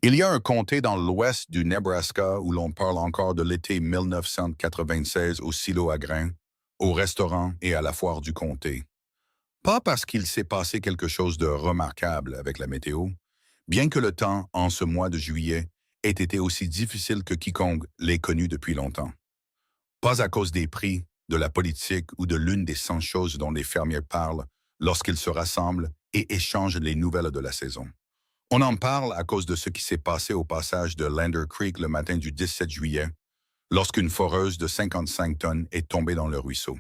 Il y a un comté dans l'ouest du Nebraska où l'on parle encore de l'été 1996 au silo à grains, au restaurant et à la foire du comté. Pas parce qu'il s'est passé quelque chose de remarquable avec la météo, bien que le temps, en ce mois de juillet, ait été aussi difficile que quiconque l'ait connu depuis longtemps. Pas à cause des prix, de la politique ou de l'une des 100 choses dont les fermiers parlent lorsqu'ils se rassemblent et échangent les nouvelles de la saison. On en parle à cause de ce qui s'est passé au passage de Lander Creek le matin du 17 juillet, lorsqu'une foreuse de 55 tonnes est tombée dans le ruisseau.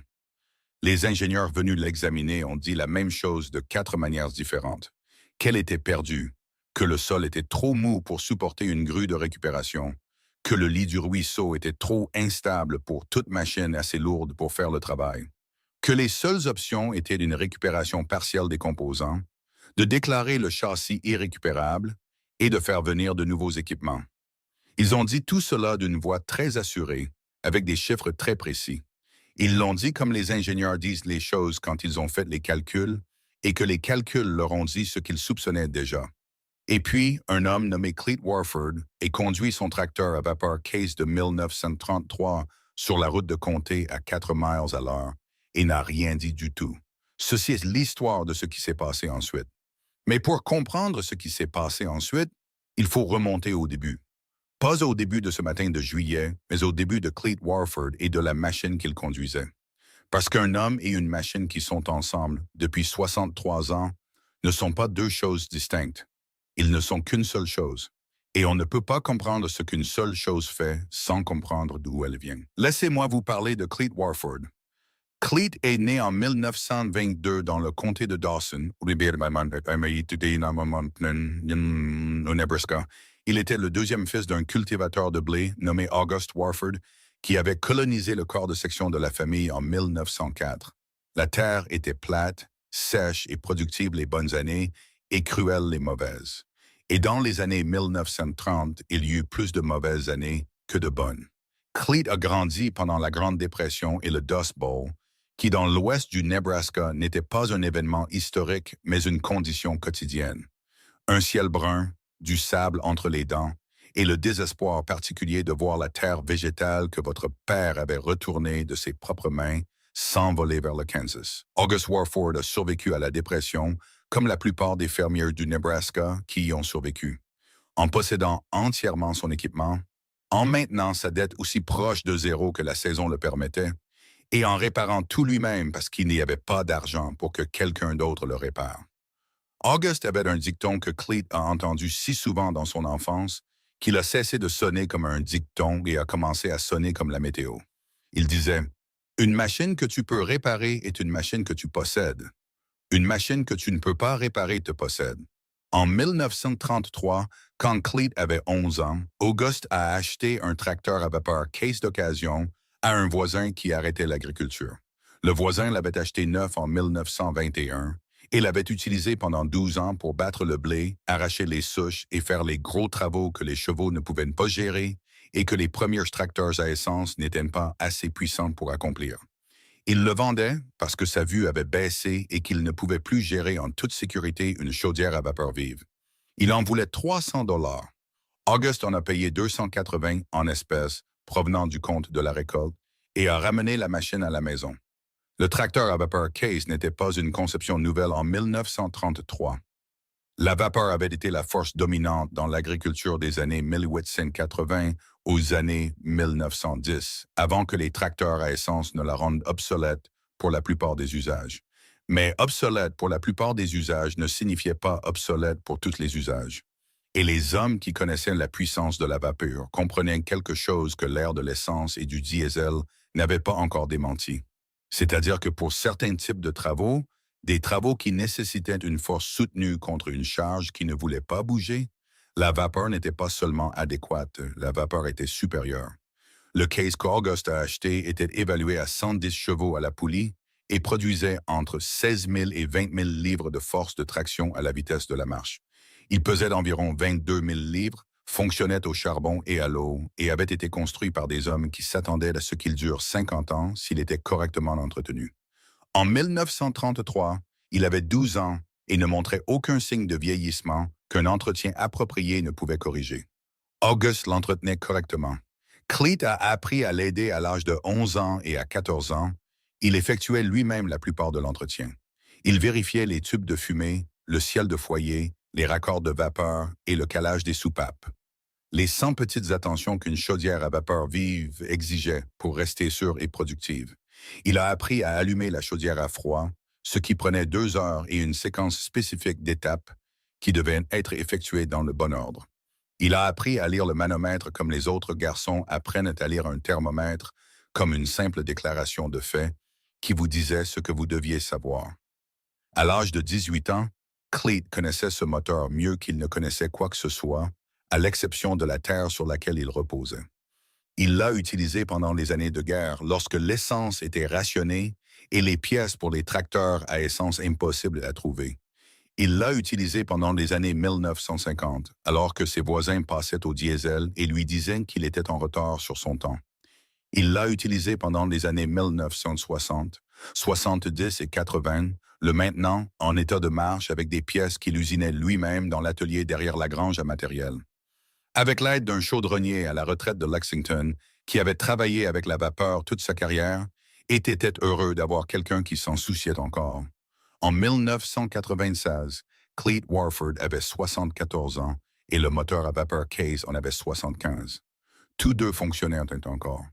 Les ingénieurs venus l'examiner ont dit la même chose de 4 manières différentes. Qu'elle était perdue, que le sol était trop mou pour supporter une grue de récupération, que le lit du ruisseau était trop instable pour toute machine assez lourde pour faire le travail, que les seules options étaient d'une récupération partielle des composants, de déclarer le châssis irrécupérable et de faire venir de nouveaux équipements. Ils ont dit tout cela d'une voix très assurée, avec des chiffres très précis. Ils l'ont dit comme les ingénieurs disent les choses quand ils ont fait les calculs et que les calculs leur ont dit ce qu'ils soupçonnaient déjà. Et puis, un homme nommé Cleet Warford a conduit son tracteur à vapeur Case de 1933 sur la route de comté à 4 miles à l'heure et n'a rien dit du tout. Ceci est l'histoire de ce qui s'est passé ensuite. Mais pour comprendre ce qui s'est passé ensuite, il faut remonter au début. Pas au début de ce matin de juillet, mais au début de Cleet Warford et de la machine qu'il conduisait. Parce qu'un homme et une machine qui sont ensemble depuis 63 ans ne sont pas deux choses distinctes. Ils ne sont qu'une seule chose. Et on ne peut pas comprendre ce qu'une seule chose fait sans comprendre d'où elle vient. Laissez-moi vous parler de Cleet Warford. Cleet est né en 1922 dans le comté de Dawson, au Nebraska. Il était le deuxième fils d'un cultivateur de blé nommé August Warford qui avait colonisé le corps de section de la famille en 1904. La terre était plate, sèche et productive les bonnes années et cruelle les mauvaises. Et dans les années 1930, il y eut plus de mauvaises années que de bonnes. Cleet a grandi pendant la Grande Dépression et le Dust Bowl, qui dans l'ouest du Nebraska n'était pas un événement historique, mais une condition quotidienne. Un ciel brun, du sable entre les dents, et le désespoir particulier de voir la terre végétale que votre père avait retournée de ses propres mains s'envoler vers le Kansas. August Warford a survécu à la dépression, comme la plupart des fermiers du Nebraska qui y ont survécu, en possédant entièrement son équipement, en maintenant sa dette aussi proche de zéro que la saison le permettait, et en réparant tout lui-même parce qu'il n'y avait pas d'argent pour que quelqu'un d'autre le répare. August avait un dicton que Cleet a entendu si souvent dans son enfance qu'il a cessé de sonner comme un dicton et a commencé à sonner comme la météo. Il disait « Une machine que tu peux réparer est une machine que tu possèdes. Une machine que tu ne peux pas réparer te possède. » En 1933, quand Cleet avait 11 ans, August a acheté un tracteur à vapeur Case d'occasion à un voisin qui arrêtait l'agriculture. Le voisin l'avait acheté neuf en 1921 et l'avait utilisé pendant 12 ans pour battre le blé, arracher les souches et faire les gros travaux que les chevaux ne pouvaient pas gérer et que les premiers tracteurs à essence n'étaient pas assez puissants pour accomplir. Il le vendait parce que sa vue avait baissé et qu'il ne pouvait plus gérer en toute sécurité une chaudière à vapeur vive. Il en voulait 300 $. August en a payé 280 en espèces provenant du compte de la récolte et a ramené la machine à la maison. Le tracteur à vapeur Case n'était pas une conception nouvelle en 1933. La vapeur avait été la force dominante dans l'agriculture des années 1880 aux années 1910, avant que les tracteurs à essence ne la rendent obsolète pour la plupart des usages. Mais obsolète pour la plupart des usages ne signifiait pas obsolète pour tous les usages. Et les hommes qui connaissaient la puissance de la vapeur comprenaient quelque chose que l'ère de l'essence et du diesel n'avait pas encore démenti. C'est-à-dire que pour certains types de travaux, des travaux qui nécessitaient une force soutenue contre une charge qui ne voulait pas bouger, la vapeur n'était pas seulement adéquate, la vapeur était supérieure. Le case qu'August a acheté était évalué à 110 chevaux à la poulie et produisait entre 16 000 et 20 000 livres de force de traction à la vitesse de la marche. Il pesait d'environ 22 000 livres, fonctionnait au charbon et à l'eau et avait été construit par des hommes qui s'attendaient à ce qu'il dure 50 ans s'il était correctement entretenu. En 1933, il avait 12 ans et ne montrait aucun signe de vieillissement qu'un entretien approprié ne pouvait corriger. August l'entretenait correctement. Cleet a appris à l'aider à l'âge de 11 ans et à 14 ans. Il effectuait lui-même la plupart de l'entretien. Il vérifiait les tubes de fumée, le ciel de foyer, les raccords de vapeur et le calage des soupapes. Les 100 petites attentions qu'une chaudière à vapeur vive exigeait pour rester sûre et productive. Il a appris à allumer la chaudière à froid, ce qui prenait 2 heures et une séquence spécifique d'étapes qui devaient être effectuées dans le bon ordre. Il a appris à lire le manomètre comme les autres garçons apprennent à lire un thermomètre comme une simple déclaration de fait qui vous disait ce que vous deviez savoir. À l'âge de 18 ans, Cleet connaissait ce moteur mieux qu'il ne connaissait quoi que ce soit, à l'exception de la terre sur laquelle il reposait. Il l'a utilisé pendant les années de guerre lorsque l'essence était rationnée et les pièces pour les tracteurs à essence impossibles à trouver. Il l'a utilisé pendant les années 1950, alors que ses voisins passaient au diesel et lui disaient qu'il était en retard sur son temps. Il l'a utilisé pendant les années 1960, 70 et 80, le maintenant en état de marche avec des pièces qu'il usinait lui-même dans l'atelier derrière la grange à matériel. Avec l'aide d'un chaudronnier à la retraite de Lexington, qui avait travaillé avec la vapeur toute sa carrière, était heureux d'avoir quelqu'un qui s'en souciait encore. En 1996, Cleet Warford avait 74 ans et le moteur à vapeur Case en avait 75. Tous deux fonctionnaient encore.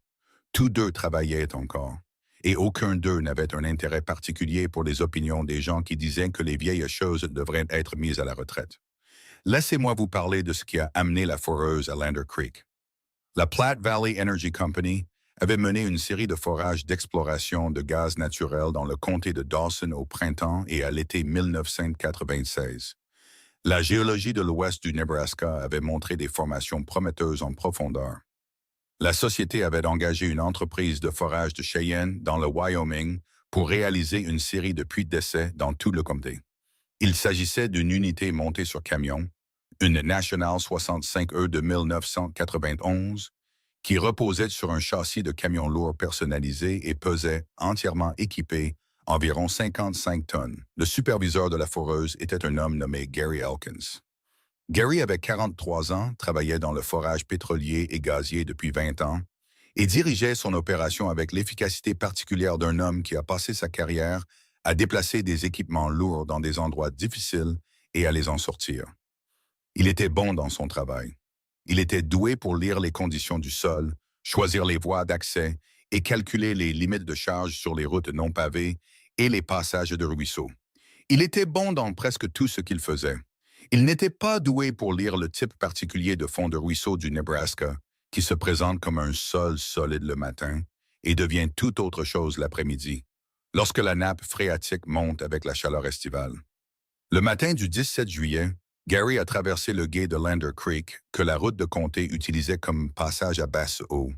Tous deux travaillaient encore. Et aucun d'eux n'avait un intérêt particulier pour les opinions des gens qui disaient que les vieilles choses devraient être mises à la retraite. Laissez-moi vous parler de ce qui a amené la foreuse à Lander Creek. La Platte Valley Energy Company avait mené une série de forages d'exploration de gaz naturel dans le comté de Dawson au printemps et à l'été 1996. La géologie de l'ouest du Nebraska avait montré des formations prometteuses en profondeur. La société avait engagé une entreprise de forage de Cheyenne dans le Wyoming pour réaliser une série de puits d'essai dans tout le comté. Il s'agissait d'une unité montée sur camion, une National 65E de 1991, qui reposait sur un châssis de camion lourd personnalisé et pesait, entièrement équipé, environ 55 tonnes. Le superviseur de la foreuse était un homme nommé Gary Elkins. Gary avait 43 ans, travaillait dans le forage pétrolier et gazier depuis 20 ans et dirigeait son opération avec l'efficacité particulière d'un homme qui a passé sa carrière à déplacer des équipements lourds dans des endroits difficiles et à les en sortir. Il était bon dans son travail. Il était doué pour lire les conditions du sol, choisir les voies d'accès et calculer les limites de charge sur les routes non pavées et les passages de ruisseaux. Il était bon dans presque tout ce qu'il faisait. Il n'était pas doué pour lire le type particulier de fond de ruisseau du Nebraska, qui se présente comme un sol solide le matin et devient tout autre chose l'après-midi, lorsque la nappe phréatique monte avec la chaleur estivale. Le matin du 17 juillet, Gary a traversé le gué de Lander Creek, que la route de comté utilisait comme passage à basse eau.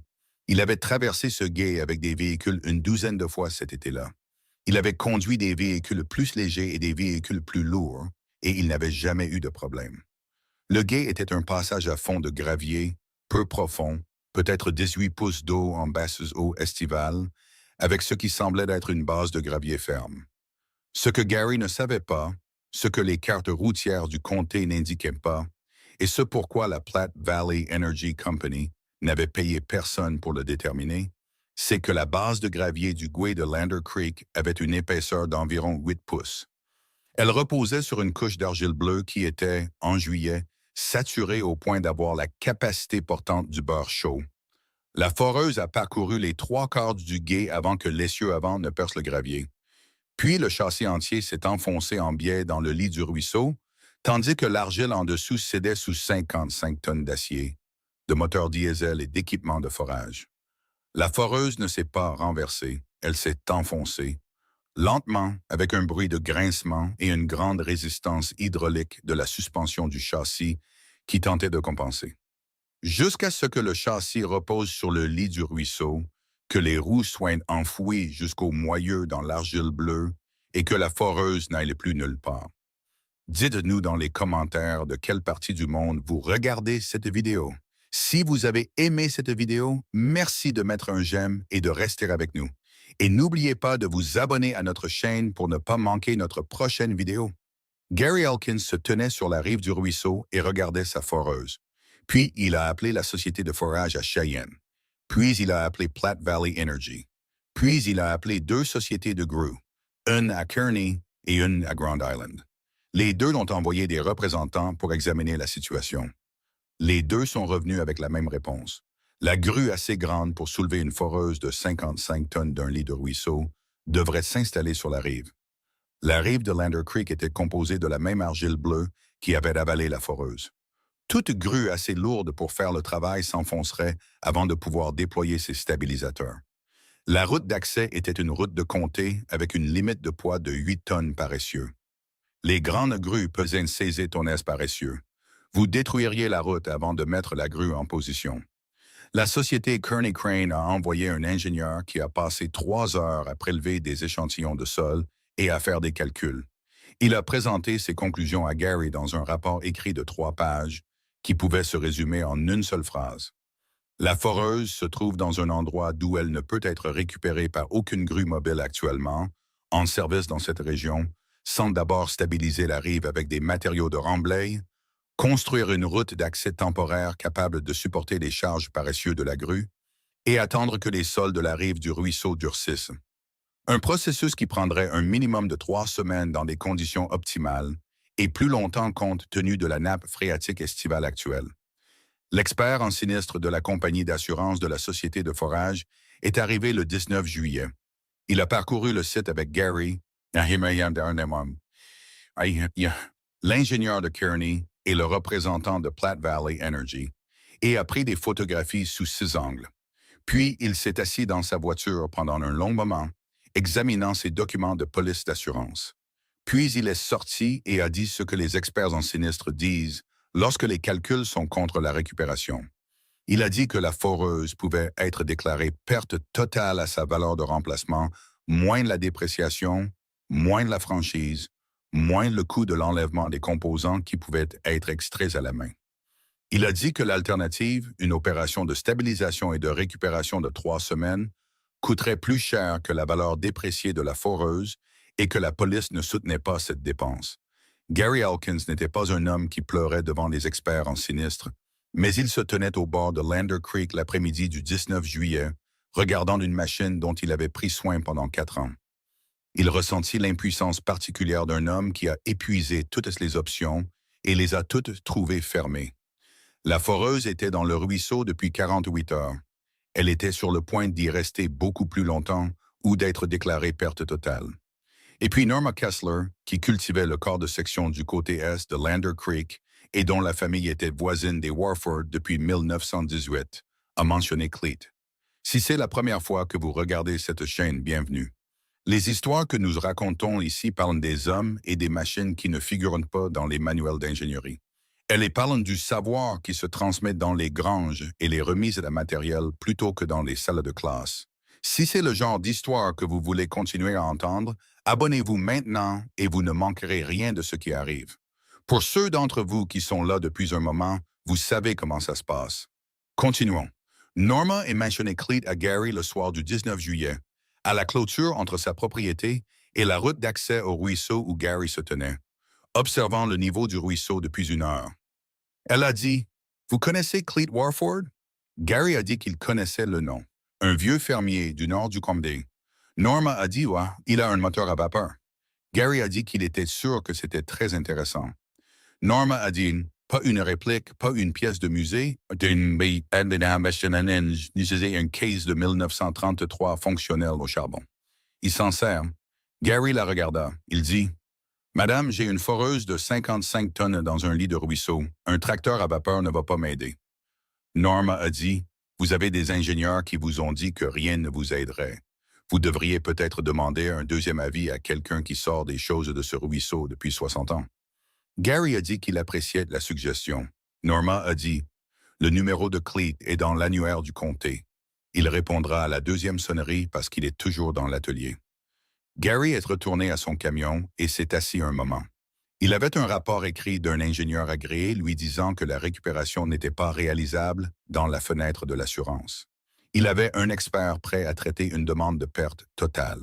Il avait traversé ce gué avec des véhicules une douzaine de fois cet été-là. Il avait conduit des véhicules plus légers et des véhicules plus lourds, et il n'avait jamais eu de problème. Le gué était un passage à fond de gravier, peu profond, peut-être 18 pouces d'eau en basses eaux estivales, avec ce qui semblait être une base de gravier ferme. Ce que Gary ne savait pas, ce que les cartes routières du comté n'indiquaient pas, et ce pourquoi la Platte Valley Energy Company n'avait payé personne pour le déterminer, c'est que la base de gravier du gué de Lander Creek avait une épaisseur d'environ 8 pouces. Elle reposait sur une couche d'argile bleue qui était, en juillet, saturée au point d'avoir la capacité portante du beurre chaud. La foreuse a parcouru les 3/4 du gué avant que l'essieu avant ne perce le gravier. Puis le châssis entier s'est enfoncé en biais dans le lit du ruisseau, tandis que l'argile en dessous cédait sous 55 tonnes d'acier, de moteurs diesel et d'équipements de forage. La foreuse ne s'est pas renversée, elle s'est enfoncée, lentement, avec un bruit de grincement et une grande résistance hydraulique de la suspension du châssis qui tentait de compenser. Jusqu'à ce que le châssis repose sur le lit du ruisseau, que les roues soient enfouies jusqu'au moyeu dans l'argile bleue et que la foreuse n'aille plus nulle part. Dites-nous dans les commentaires de quelle partie du monde vous regardez cette vidéo. Si vous avez aimé cette vidéo, merci de mettre un j'aime et de rester avec nous. Et n'oubliez pas de vous abonner à notre chaîne pour ne pas manquer notre prochaine vidéo. Gary Elkins se tenait sur la rive du ruisseau et regardait sa foreuse. Puis il a appelé la société de forage à Cheyenne. Puis il a appelé Platte Valley Energy. Puis il a appelé deux sociétés de grues, une à Kearney et une à Grand Island. Les deux ont envoyé des représentants pour examiner la situation. Les deux sont revenus avec la même réponse. La grue assez grande pour soulever une foreuse de 55 tonnes d'un lit de ruisseau devrait s'installer sur la rive. La rive de Lander Creek était composée de la même argile bleue qui avait avalé la foreuse. Toute grue assez lourde pour faire le travail s'enfoncerait avant de pouvoir déployer ses stabilisateurs. La route d'accès était une route de comté avec une limite de poids de 8 tonnes par essieu. Les grandes grues pesaient une 16 tonnes par essieu. Vous détruiriez la route avant de mettre la grue en position. La société Kearney Crane a envoyé un ingénieur qui a passé 3 heures à prélever des échantillons de sol et à faire des calculs. Il a présenté ses conclusions à Gary dans un rapport écrit de 3 pages qui pouvait se résumer en une seule phrase. La foreuse se trouve dans un endroit d'où elle ne peut être récupérée par aucune grue mobile actuellement, en service dans cette région, sans d'abord stabiliser la rive avec des matériaux de remblai, construire une route d'accès temporaire capable de supporter les charges paresseuses de la grue et attendre que les sols de la rive du ruisseau durcissent. Un processus qui prendrait un minimum de 3 semaines dans des conditions optimales et plus longtemps compte tenu de la nappe phréatique estivale actuelle. L'expert en sinistre de la compagnie d'assurance de la société de forage est arrivé le 19 juillet. Il a parcouru le site avec Gary, l'ingénieur de Kearney et le représentant de Platte Valley Energy, et a pris des photographies sous 6 angles. Puis il s'est assis dans sa voiture pendant un long moment, examinant ses documents de police d'assurance. Puis il est sorti et a dit ce que les experts en sinistre disent lorsque les calculs sont contre la récupération. Il a dit que la foreuse pouvait être déclarée perte totale à sa valeur de remplacement, moins la dépréciation, moins la franchise, moins le coût de l'enlèvement des composants qui pouvaient être extraits à la main. Il a dit que l'alternative, une opération de stabilisation et de récupération de 3 semaines, coûterait plus cher que la valeur dépréciée de la foreuse et que la police ne soutenait pas cette dépense. Gary Elkins n'était pas un homme qui pleurait devant les experts en sinistre, mais il se tenait au bord de Lander Creek l'après-midi du 19 juillet, regardant une machine dont il avait pris soin pendant 4 ans. Il ressentit l'impuissance particulière d'un homme qui a épuisé toutes les options et les a toutes trouvées fermées. La foreuse était dans le ruisseau depuis 48 heures. Elle était sur le point d'y rester beaucoup plus longtemps ou d'être déclarée perte totale. Et puis Norma Kessler, qui cultivait le corps de section du côté est de Lander Creek et dont la famille était voisine des Warford depuis 1918, a mentionné Cleet. Si c'est la première fois que vous regardez cette chaîne, bienvenue. Les histoires que nous racontons ici parlent des hommes et des machines qui ne figurent pas dans les manuels d'ingénierie. Elles parlent du savoir qui se transmet dans les granges et les remises de matériel plutôt que dans les salles de classe. Si c'est le genre d'histoire que vous voulez continuer à entendre, abonnez-vous maintenant et vous ne manquerez rien de ce qui arrive. Pour ceux d'entre vous qui sont là depuis un moment, vous savez comment ça se passe. Continuons. Norma est mentionné Cleet à Gary le soir du 19 juillet, à la clôture entre sa propriété et la route d'accès au ruisseau où Gary se tenait, observant le niveau du ruisseau depuis 1 heure. Elle a dit « Vous connaissez Cleet Warford ?» Gary a dit qu'il connaissait le nom. Un vieux fermier du nord du Comté. Norma a dit « Ouais, il a un moteur à vapeur. » Gary a dit qu'il était sûr que c'était très intéressant. Norma a dit « Pas une réplique, pas une pièce de musée, une case de 1933 fonctionnelle au charbon. » Il s'en sert. Gary la regarda. Il dit « Madame, j'ai une foreuse de 55 tonnes dans un lit de ruisseau. Un tracteur à vapeur ne va pas m'aider. » Norma a dit « Vous avez des ingénieurs qui vous ont dit que rien ne vous aiderait. Vous devriez peut-être demander un deuxième avis à quelqu'un qui sort des choses de ce ruisseau depuis 60 ans. » Gary a dit qu'il appréciait la suggestion. Norma a dit « Le numéro de Cleet est dans l'annuaire du comté. Il répondra à la 2e sonnerie parce qu'il est toujours dans l'atelier. » Gary est retourné à son camion et s'est assis un moment. Il avait un rapport écrit d'un ingénieur agréé lui disant que la récupération n'était pas réalisable dans la fenêtre de l'assurance. Il avait un expert prêt à traiter une demande de perte totale.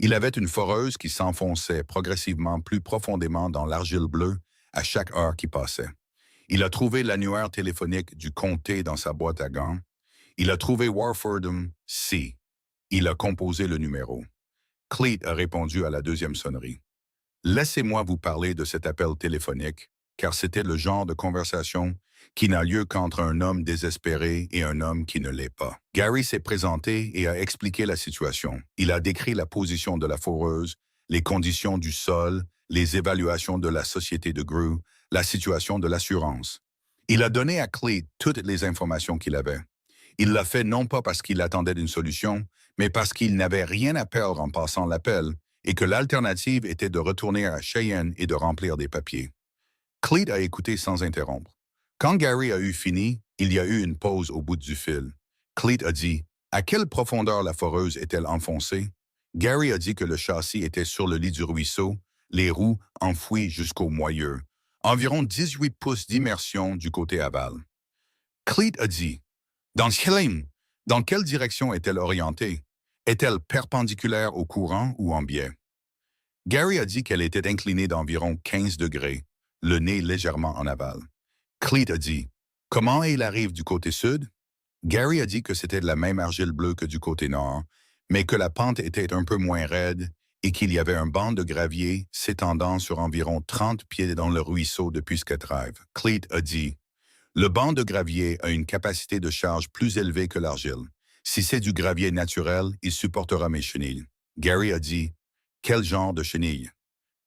Il avait une foreuse qui s'enfonçait progressivement plus profondément dans l'argile bleue à chaque heure qui passait. Il a trouvé l'annuaire téléphonique du comté dans sa boîte à gants. Il a trouvé Warfordham C. Il a composé le numéro. Cleet a répondu à la deuxième sonnerie. Laissez-moi vous parler de cet appel téléphonique, car c'était le genre de conversation qui n'a lieu qu'entre un homme désespéré et un homme qui ne l'est pas. Gary s'est présenté et a expliqué la situation. Il a décrit la position de la foreuse, les conditions du sol, les évaluations de la société de Grew, la situation de l'assurance. Il a donné à Cleet toutes les informations qu'il avait. Il l'a fait non pas parce qu'il attendait une solution, mais parce qu'il n'avait rien à perdre en passant l'appel et que l'alternative était de retourner à Cheyenne et de remplir des papiers. Cleet a écouté sans interrompre. Quand Gary a eu fini, il y a eu une pause au bout du fil. Cleet a dit « À quelle profondeur la foreuse est-elle enfoncée ?» Gary a dit que le châssis était sur le lit du ruisseau, les roues enfouies jusqu'au moyeu. Environ 18 pouces d'immersion du côté aval. Cleet a dit « Dans quelle direction est-elle orientée? Est-elle perpendiculaire au courant ou en biais? » Gary a dit qu'elle était inclinée d'environ 15 degrés, le nez légèrement en aval. Cleet a dit « Comment elle arrive du côté sud? » Gary a dit que c'était de la même argile bleue que du côté nord, mais que la pente était un peu moins raide et qu'il y avait un banc de gravier s'étendant sur environ 30 pieds dans le ruisseau depuis Skate Drive. Cleet a dit « Le banc de gravier a une capacité de charge plus élevée que l'argile. Si c'est du gravier naturel, il supportera mes chenilles. » Gary a dit « Quel genre de chenilles? »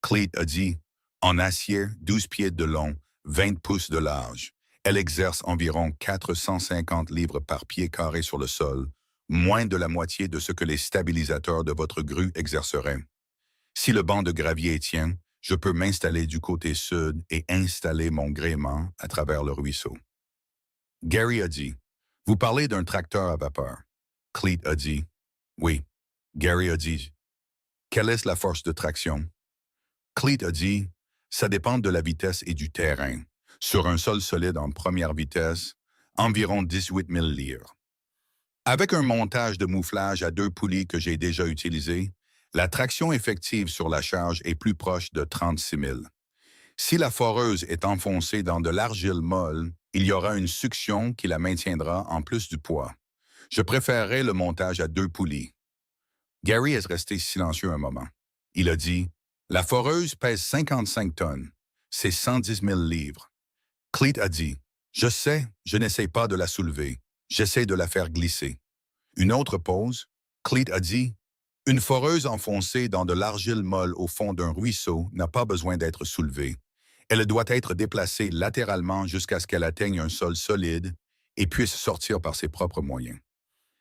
Cleet a dit « En acier, 12 pieds de long, 20 pouces de large. Elle exerce environ 450 livres par pied carré sur le sol, moins de la moitié de ce que les stabilisateurs de votre grue exerceraient. Si le banc de gravier tient, je peux m'installer du côté sud et installer mon gréement à travers le ruisseau. » Gary a dit « Vous parlez d'un tracteur à vapeur. » Cleet a dit « Oui. » Gary a dit « Quelle est la force de traction? » Cleet a dit « Ça dépend de la vitesse et du terrain. Sur un sol solide en première vitesse, environ 18 000 livres. Avec un montage de mouflage à 2 poulies que j'ai déjà utilisé, la traction effective sur la charge est plus proche de 36 000. Si la foreuse est enfoncée dans de l'argile molle, il y aura une succion qui la maintiendra en plus du poids. Je préférerais le montage à 2 poulies. Gary est resté silencieux un moment. Il a dit « La foreuse pèse 55 tonnes. C'est 110 000 livres. » Cleet a dit « Je sais, je n'essaie pas de la soulever. J'essaie de la faire glisser. » Une autre pause. Cleet a dit « Une foreuse enfoncée dans de l'argile molle au fond d'un ruisseau n'a pas besoin d'être soulevée. Elle doit être déplacée latéralement jusqu'à ce qu'elle atteigne un sol solide et puisse sortir par ses propres moyens.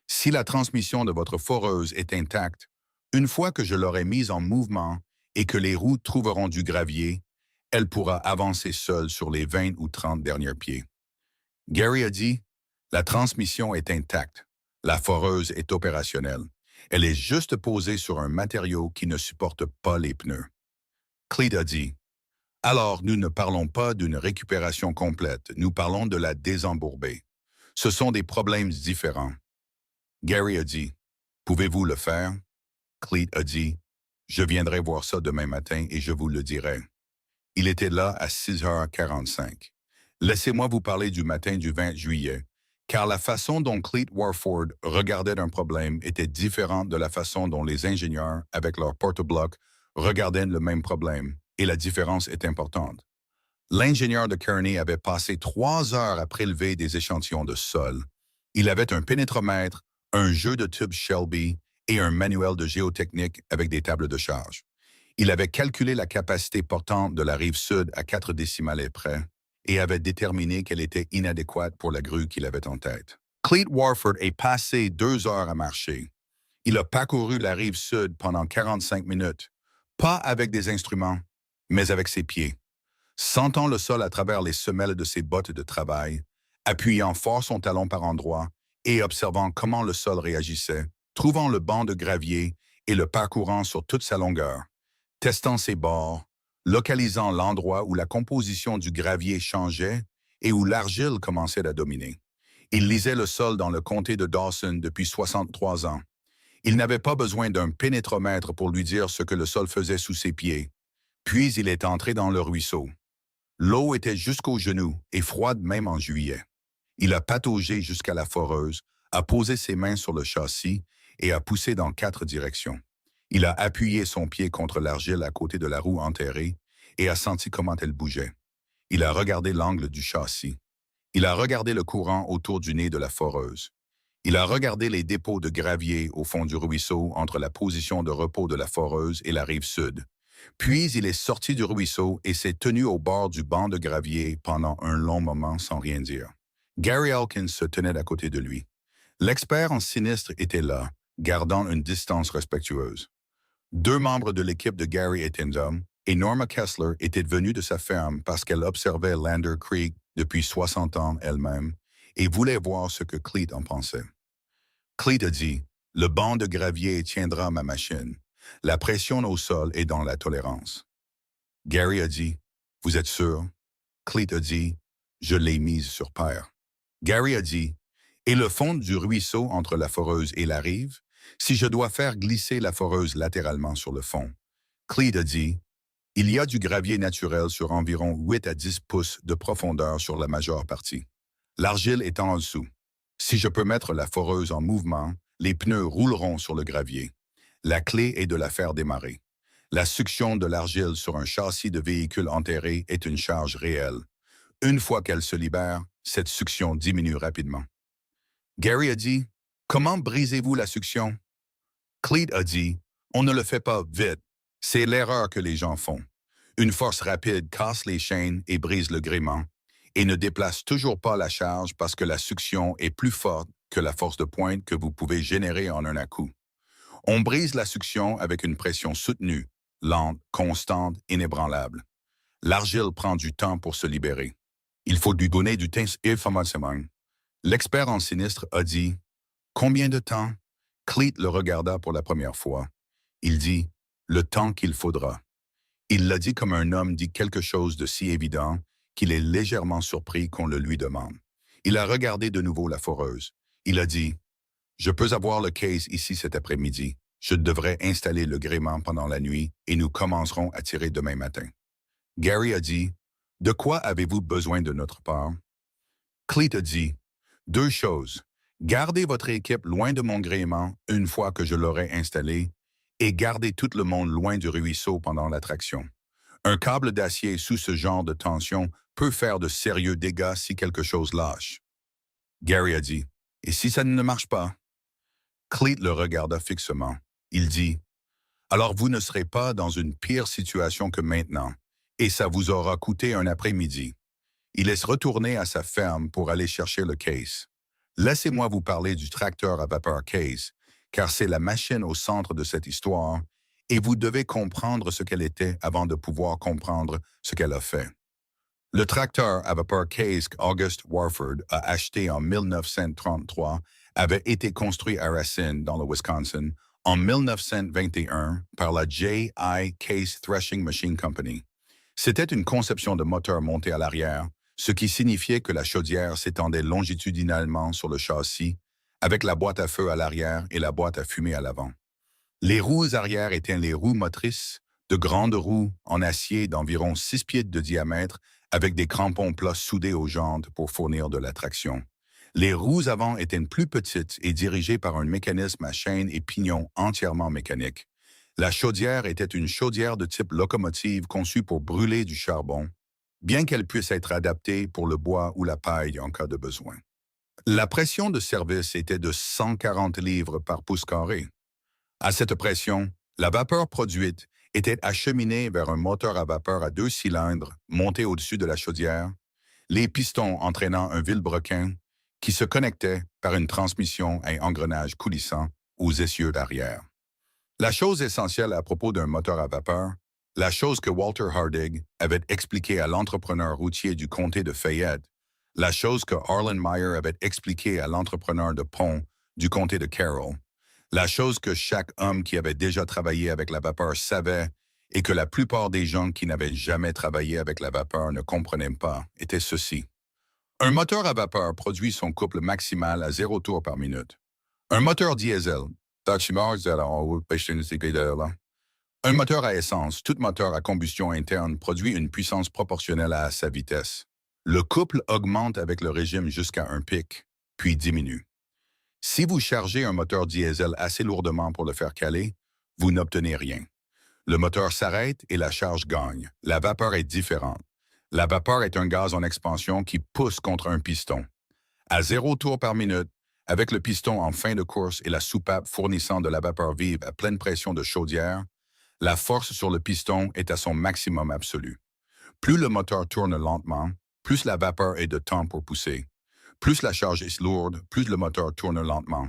Si la transmission de votre foreuse est intacte, une fois que je l'aurai mise en mouvement et que les roues trouveront du gravier, elle pourra avancer seule sur les 20 ou 30 derniers pieds. » Gary a dit « La transmission est intacte. La foreuse est opérationnelle. Elle est juste posée sur un matériau qui ne supporte pas les pneus. » Cleet a dit « Alors, nous ne parlons pas d'une récupération complète, nous parlons de la désembourber. Ce sont des problèmes différents. » Gary a dit « Pouvez-vous le faire? » Cleet a dit « Je viendrai voir ça demain matin et je vous le dirai. » Il était là à 6h45. Laissez-moi vous parler du matin du 20 juillet, car la façon dont Cleet Warford regardait un problème était différente de la façon dont les ingénieurs, avec leur porte-bloc, regardaient le même problème, et la différence est importante. L'ingénieur de Kearney avait passé 3 heures à prélever des échantillons de sol. Il avait un pénétromètre, un jeu de tubes Shelby et un manuel de géotechnique avec des tables de charge. Il avait calculé la capacité portante de la rive sud à 4 décimales près et avait déterminé qu'elle était inadéquate pour la grue qu'il avait en tête. Cleet Warford est passé 2 heures à marcher. Il a parcouru la rive sud pendant 45 minutes, pas avec des instruments, mais avec ses pieds, sentant le sol à travers les semelles de ses bottes de travail, appuyant fort son talon par endroits et observant comment le sol réagissait, trouvant le banc de gravier et le parcourant sur toute sa longueur, testant ses bords, localisant l'endroit où la composition du gravier changeait et où l'argile commençait à dominer. Il lisait le sol dans le comté de Dawson depuis 63 ans. Il n'avait pas besoin d'un pénétromètre pour lui dire ce que le sol faisait sous ses pieds. Puis il est entré dans le ruisseau. L'eau était jusqu'aux genoux et froide même en juillet. Il a pataugé jusqu'à la foreuse, a posé ses mains sur le châssis et a poussé dans 4 directions. Il a appuyé son pied contre l'argile à côté de la roue enterrée et a senti comment elle bougeait. Il a regardé l'angle du châssis. Il a regardé le courant autour du nez de la foreuse. Il a regardé les dépôts de gravier au fond du ruisseau entre la position de repos de la foreuse et la rive sud. Puis il est sorti du ruisseau et s'est tenu au bord du banc de gravier pendant un long moment sans rien dire. Gary Elkins se tenait à côté de lui. L'expert en sinistre était là, gardant une distance respectueuse. 2 membres de l'équipe de Gary Ettendom et Norma Kessler étaient venus de sa ferme parce qu'elle observait Lander Creek depuis 60 ans elle-même et voulait voir ce que Cleet en pensait. Cleet a dit, « Le banc de gravier tiendra ma machine. La pression au sol est dans la tolérance. » Gary a dit, « Vous êtes sûr? » Cleet a dit, « Je l'ai mise sur paire. » Gary a dit, « Et le fond du ruisseau entre la foreuse et la rive, si je dois faire glisser la foreuse latéralement sur le fond. » Cleet a dit, « Il y a du gravier naturel sur environ 8 à 10 pouces de profondeur sur la majeure partie. L'argile est en dessous. Si je peux mettre la foreuse en mouvement, les pneus rouleront sur le gravier. La clé est de la faire démarrer. La succion de l'argile sur un châssis de véhicule enterré est une charge réelle. Une fois qu'elle se libère, cette succion diminue rapidement. Gary a dit, « Comment brisez-vous la succion? » Cleet a dit, « On ne le fait pas vite. C'est l'erreur que les gens font. Une force rapide casse les chaînes et brise le gréement, et ne déplace toujours pas la charge parce que la succion est plus forte que la force de pointe que vous pouvez générer en un à-coup. On brise la succion avec une pression soutenue, lente, constante, inébranlable. L'argile prend du temps pour se libérer. Il faut lui donner du temps informationnel. » L'expert en sinistre a dit, « Combien de temps? » Cleet le regarda pour la première fois. Il dit, « Le temps qu'il faudra. » Il l'a dit comme un homme dit quelque chose de si évident qu'il est légèrement surpris qu'on le lui demande. Il a regardé de nouveau la foreuse. Il a dit, « Je peux avoir le case ici cet après-midi. Je devrais installer le gréement pendant la nuit et nous commencerons à tirer demain matin. » Gary a dit, « De quoi avez-vous besoin de notre part? » Cleet a dit, « 2 choses. Gardez votre équipe loin de mon gréement une fois que je l'aurai installé et gardez tout le monde loin du ruisseau pendant l'attraction. Un câble d'acier sous ce genre de tension peut faire de sérieux dégâts si quelque chose lâche. » Gary a dit, « Et si ça ne marche pas? » Cleet le regarda fixement. Il dit, « Alors vous ne serez pas dans une pire situation que maintenant, et ça vous aura coûté un après-midi. » Il est retourné à sa ferme pour aller chercher le case. Laissez-moi vous parler du tracteur à vapeur Case, car c'est la machine au centre de cette histoire, et vous devez comprendre ce qu'elle était avant de pouvoir comprendre ce qu'elle a fait. Le tracteur à vapeur Case qu'August Warford a acheté en 1933 avait été construit à Racine, dans le Wisconsin, en 1921 par la J.I. Case Threshing Machine Company. C'était une conception de moteur monté à l'arrière, ce qui signifiait que la chaudière s'étendait longitudinalement sur le châssis, avec la boîte à feu à l'arrière et la boîte à fumer à l'avant. Les roues arrière étaient les roues motrices, de grandes roues en acier d'environ 6 pieds de diamètre, avec des crampons plats soudés aux jantes pour fournir de la traction. Les roues avant étaient plus petites et dirigées par un mécanisme à chaîne et pignon entièrement mécanique. La chaudière était une chaudière de type locomotive conçue pour brûler du charbon, bien qu'elle puisse être adaptée pour le bois ou la paille en cas de besoin. La pression de service était de 140 livres par pouce carré. À cette pression, la vapeur produite était acheminée vers un moteur à vapeur à 2 cylindres monté au-dessus de la chaudière, les pistons entraînant un vilebrequin qui se connectait par une transmission à engrenage coulissant aux essieux d'arrière. La chose essentielle à propos d'un moteur à vapeur, la chose que Walter Hardig avait expliquée à l'entrepreneur routier du comté de Fayette, la chose que Arlen Meyer avait expliquée à l'entrepreneur de pont du comté de Carroll, la chose que chaque homme qui avait déjà travaillé avec la vapeur savait et que la plupart des gens qui n'avaient jamais travaillé avec la vapeur ne comprenaient pas, était ceci. Un moteur à vapeur produit son couple maximal à 0 tours par minute. Un moteur diesel, Un moteur à essence, tout moteur à combustion interne produit une puissance proportionnelle à sa vitesse. Le couple augmente avec le régime jusqu'à un pic, puis diminue. Si vous chargez un moteur diesel assez lourdement pour le faire caler, vous n'obtenez rien. Le moteur s'arrête et la charge gagne. La vapeur est différente. La vapeur est un gaz en expansion qui pousse contre un piston. À 0 tours par minute, avec le piston en fin de course et la soupape fournissant de la vapeur vive à pleine pression de chaudière, la force sur le piston est à son maximum absolu. Plus le moteur tourne lentement, plus la vapeur est de temps pour pousser. Plus la charge est lourde, plus le moteur tourne lentement.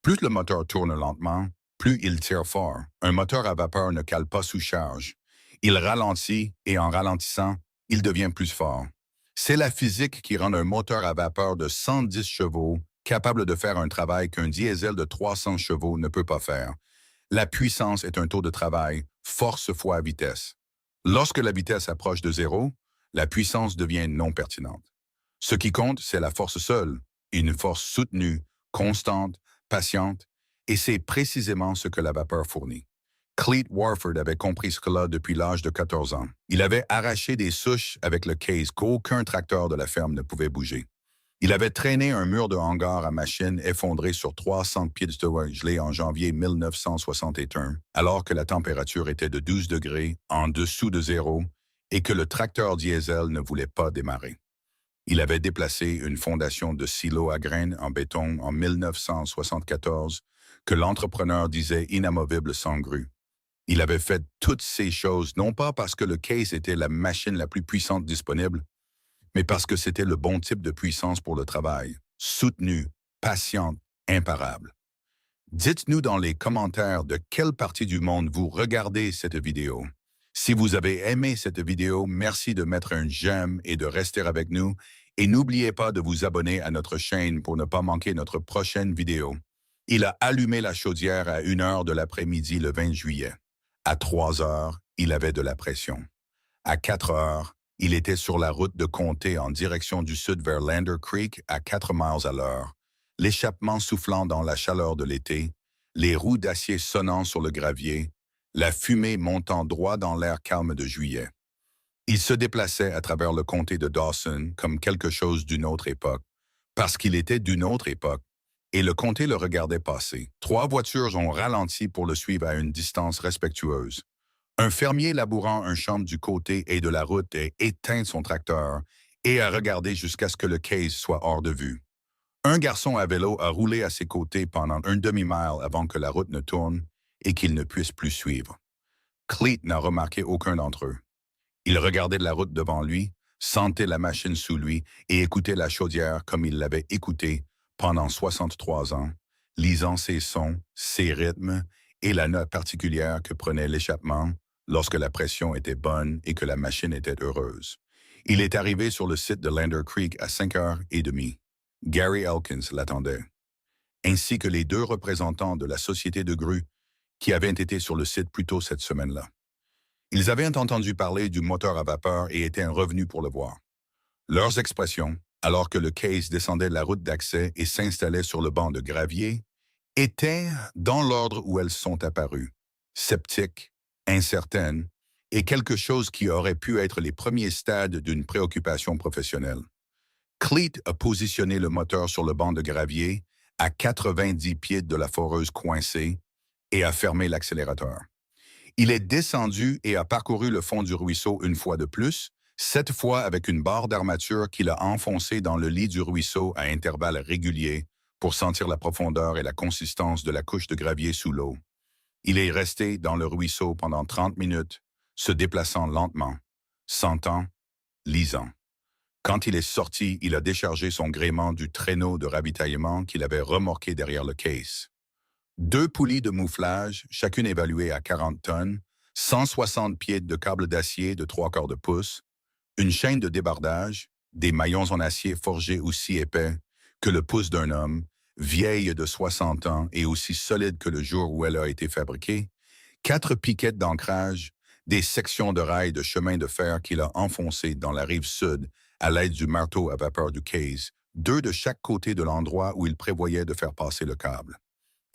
Plus le moteur tourne lentement, plus il tire fort. Un moteur à vapeur ne cale pas sous charge. Il ralentit et en ralentissant, il devient plus fort. C'est la physique qui rend un moteur à vapeur de 110 chevaux capable de faire un travail qu'un diesel de 300 chevaux ne peut pas faire. La puissance est un taux de travail, force fois vitesse. Lorsque la vitesse approche de zéro, la puissance devient non pertinente. Ce qui compte, c'est la force seule, une force soutenue, constante, patiente, et c'est précisément ce que la vapeur fournit. Cleet Warford avait compris cela depuis l'âge de 14 ans. Il avait arraché des souches avec le case qu'aucun tracteur de la ferme ne pouvait bouger. Il avait traîné un mur de hangar à machine effondré sur 300 pieds de gelé en janvier 1961, alors que la température était de 12 degrés en dessous de zéro et que le tracteur diesel ne voulait pas démarrer. Il avait déplacé une fondation de silo à graines en béton en 1974 que l'entrepreneur disait inamovible sans grue. Il avait fait toutes ces choses non pas parce que le case était la machine la plus puissante disponible, mais parce que c'était le bon type de puissance pour le travail, soutenue, patiente, imparable. Dites-nous dans les commentaires de quelle partie du monde vous regardez cette vidéo. Si vous avez aimé cette vidéo, merci de mettre un j'aime et de rester avec nous. Et n'oubliez pas de vous abonner à notre chaîne pour ne pas manquer notre prochaine vidéo. Il a allumé la chaudière à 1 heure de l'après-midi le 20 juillet. À 3 heures, il avait de la pression. À 4 heures, il était sur la route de Comté en direction du sud vers Lander Creek à 4 miles à l'heure, l'échappement soufflant dans la chaleur de l'été, les roues d'acier sonnant sur le gravier, la fumée montant droit dans l'air calme de juillet. Il se déplaçait à travers le comté de Dawson comme quelque chose d'une autre époque, parce qu'il était d'une autre époque, et le comté le regardait passer. 3 voitures ont ralenti pour le suivre à une distance respectueuse. Un fermier labourant un champ du côté et de la route a éteint son tracteur et a regardé jusqu'à ce que le case soit hors de vue. Un garçon à vélo a roulé à ses côtés pendant un demi-mile avant que la route ne tourne et qu'il ne puisse plus suivre. Cleet n'a remarqué aucun d'entre eux. Il regardait la route devant lui, sentait la machine sous lui et écoutait la chaudière comme il l'avait écoutée pendant 63 ans, lisant ses sons, ses rythmes et la note particulière que prenait l'échappement lorsque la pression était bonne et que la machine était heureuse. Il est arrivé sur le site de Lander Creek à 5h30. Gary Elkins l'attendait, ainsi que les 2 représentants de la société de grue qui avaient été sur le site plus tôt cette semaine-là. Ils avaient entendu parler du moteur à vapeur et étaient revenus pour le voir. Leurs expressions, alors que le case descendait la route d'accès et s'installait sur le banc de gravier, étaient dans l'ordre où elles sont apparues, sceptiques, incertaines, et quelque chose qui aurait pu être les premiers stades d'une préoccupation professionnelle. Cleet a positionné le moteur sur le banc de gravier à 90 pieds de la foreuse coincée et a fermé l'accélérateur. Il est descendu et a parcouru le fond du ruisseau une fois de plus, cette fois avec une barre d'armature qu'il a enfoncée dans le lit du ruisseau à intervalles réguliers pour sentir la profondeur et la consistance de la couche de gravier sous l'eau. Il est resté dans le ruisseau pendant 30 minutes, se déplaçant lentement, sentant, lisant. Quand il est sorti, il a déchargé son gréement du traîneau de ravitaillement qu'il avait remorqué derrière le case. 2 poulies de mouflage, chacune évaluée à 40 tonnes, 160 pieds de câbles d'acier de 3/4 de pouce, une chaîne de débardage, des maillons en acier forgés aussi épais que le pouce d'un homme, vieille de 60 ans et aussi solide que le jour où elle a été fabriquée, 4 piquettes d'ancrage, des sections de rails de chemin de fer qu'il a enfoncées dans la rive sud à l'aide du marteau à vapeur du case, 2 de chaque côté de l'endroit où il prévoyait de faire passer le câble.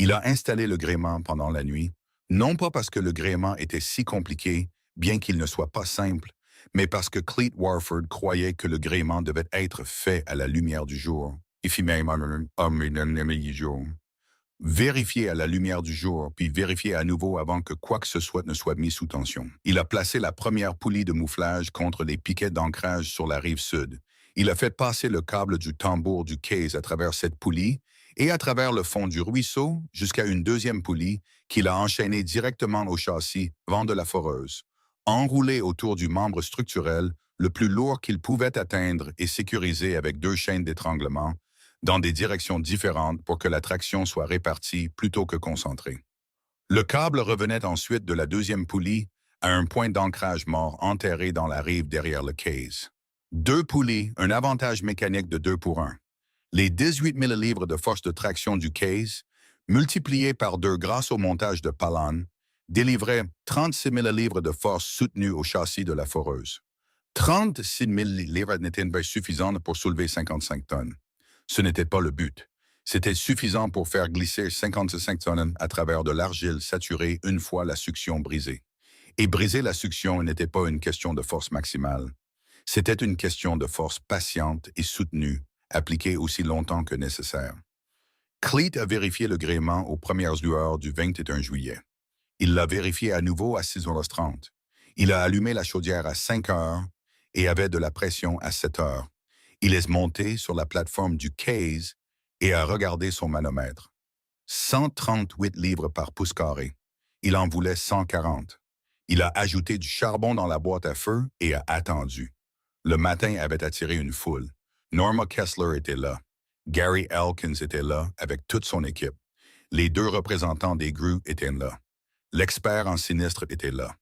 Il a installé le gréement pendant la nuit, non pas parce que le gréement était si compliqué, bien qu'il ne soit pas simple, mais parce que Cleet Warford croyait que le gréement devait être fait à la lumière du jour. Vérifier à la lumière du jour, puis vérifier à nouveau avant que quoi que ce soit ne soit mis sous tension. Il a placé la première poulie de mouflage contre les piquets d'ancrage sur la rive sud. Il a fait passer le câble du tambour du case à travers cette poulie et à travers le fond du ruisseau jusqu'à une deuxième poulie qu'il a enchaînée directement au châssis vent de la foreuse, enroulé autour du membre structurel le plus lourd qu'il pouvait atteindre et sécurisé avec 2 chaînes d'étranglement dans des directions différentes pour que la traction soit répartie plutôt que concentrée. Le câble revenait ensuite de la deuxième poulie à un point d'ancrage mort enterré dans la rive derrière le case. 2 poulies, un avantage mécanique de 2 pour 1. Les 18 000 livres de force de traction du case, multipliés par 2 grâce au montage de Palan, délivraient 36 000 livres de force soutenue au châssis de la foreuse. 36 000 livres n'étaient pas suffisantes pour soulever 55 tonnes. Ce n'était pas le but. C'était suffisant pour faire glisser 55 tonnes à travers de l'argile saturée une fois la succion brisée. Et briser la succion n'était pas une question de force maximale. C'était une question de force patiente et soutenue, appliquée aussi longtemps que nécessaire. Cleet a vérifié le gréement aux premières lueurs du 21 juillet. Il l'a vérifié à nouveau à 6h30. Il a allumé la chaudière à 5 heures et avait de la pression à 7 heures. Il est monté sur la plateforme du case et a regardé son manomètre. 138 livres par pouce carré. Il en voulait 140. Il a ajouté du charbon dans la boîte à feu et a attendu. Le matin avait attiré une foule. Norma Kessler était là. Gary Elkins était là avec toute son équipe. Les 2 représentants des grues étaient là. L'expert en sinistre était là.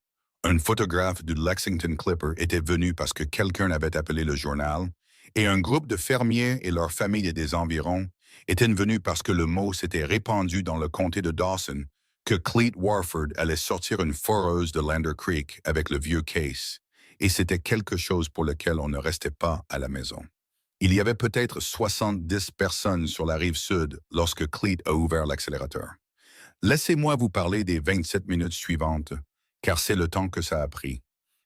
Un photographe du Lexington Clipper était venu parce que quelqu'un avait appelé le journal, et un groupe de fermiers et leurs familles des environs étaient venus parce que le mot s'était répandu dans le comté de Dawson que Cleet Warford allait sortir une foreuse de Lander Creek avec le vieux Case, et c'était quelque chose pour lequel on ne restait pas à la maison. Il y avait peut-être 70 personnes sur la rive sud lorsque Cleet a ouvert l'accélérateur. Laissez-moi vous parler des 27 minutes suivantes, car c'est le temps que ça a pris.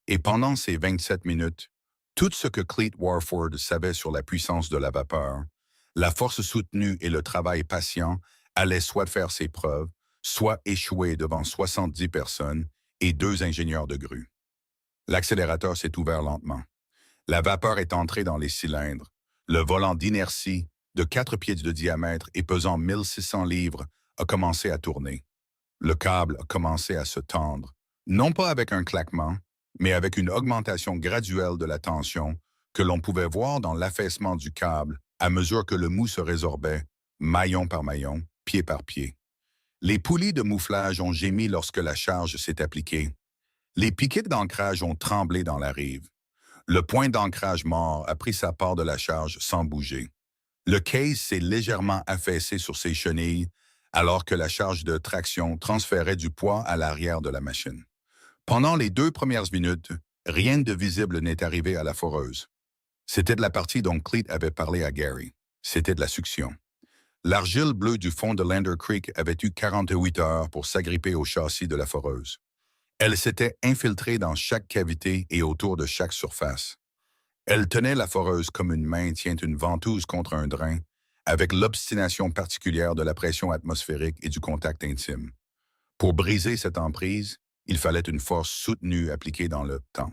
Et pendant ces 27 minutes, tout ce que Cleet Warford savait sur la puissance de la vapeur, la force soutenue et le travail patient allaient soit faire ses preuves, soit échouer devant 70 personnes et 2 ingénieurs de grue. L'accélérateur s'est ouvert lentement. La vapeur est entrée dans les cylindres. Le volant d'inertie, de 4 pieds de diamètre et pesant 1600 livres, a commencé à tourner. Le câble a commencé à se tendre, non pas avec un claquement, mais avec une augmentation graduelle de la tension que l'on pouvait voir dans l'affaissement du câble à mesure que le mou se résorbait, maillon par maillon, pied par pied. Les poulies de mouflage ont gémi lorsque la charge s'est appliquée. Les piquets d'ancrage ont tremblé dans la rive. Le point d'ancrage mort a pris sa part de la charge sans bouger. Le case s'est légèrement affaissé sur ses chenilles alors que la charge de traction transférait du poids à l'arrière de la machine. Pendant les 2 premières minutes, rien de visible n'est arrivé à la foreuse. C'était de la partie dont Cleet avait parlé à Gary. C'était de la succion. L'argile bleue du fond de Lander Creek avait eu 48 heures pour s'agripper au châssis de la foreuse. Elle s'était infiltrée dans chaque cavité et autour de chaque surface. Elle tenait la foreuse comme une main tient une ventouse contre un drain, avec l'obstination particulière de la pression atmosphérique et du contact intime. Pour briser cette emprise, il fallait une force soutenue appliquée dans le temps.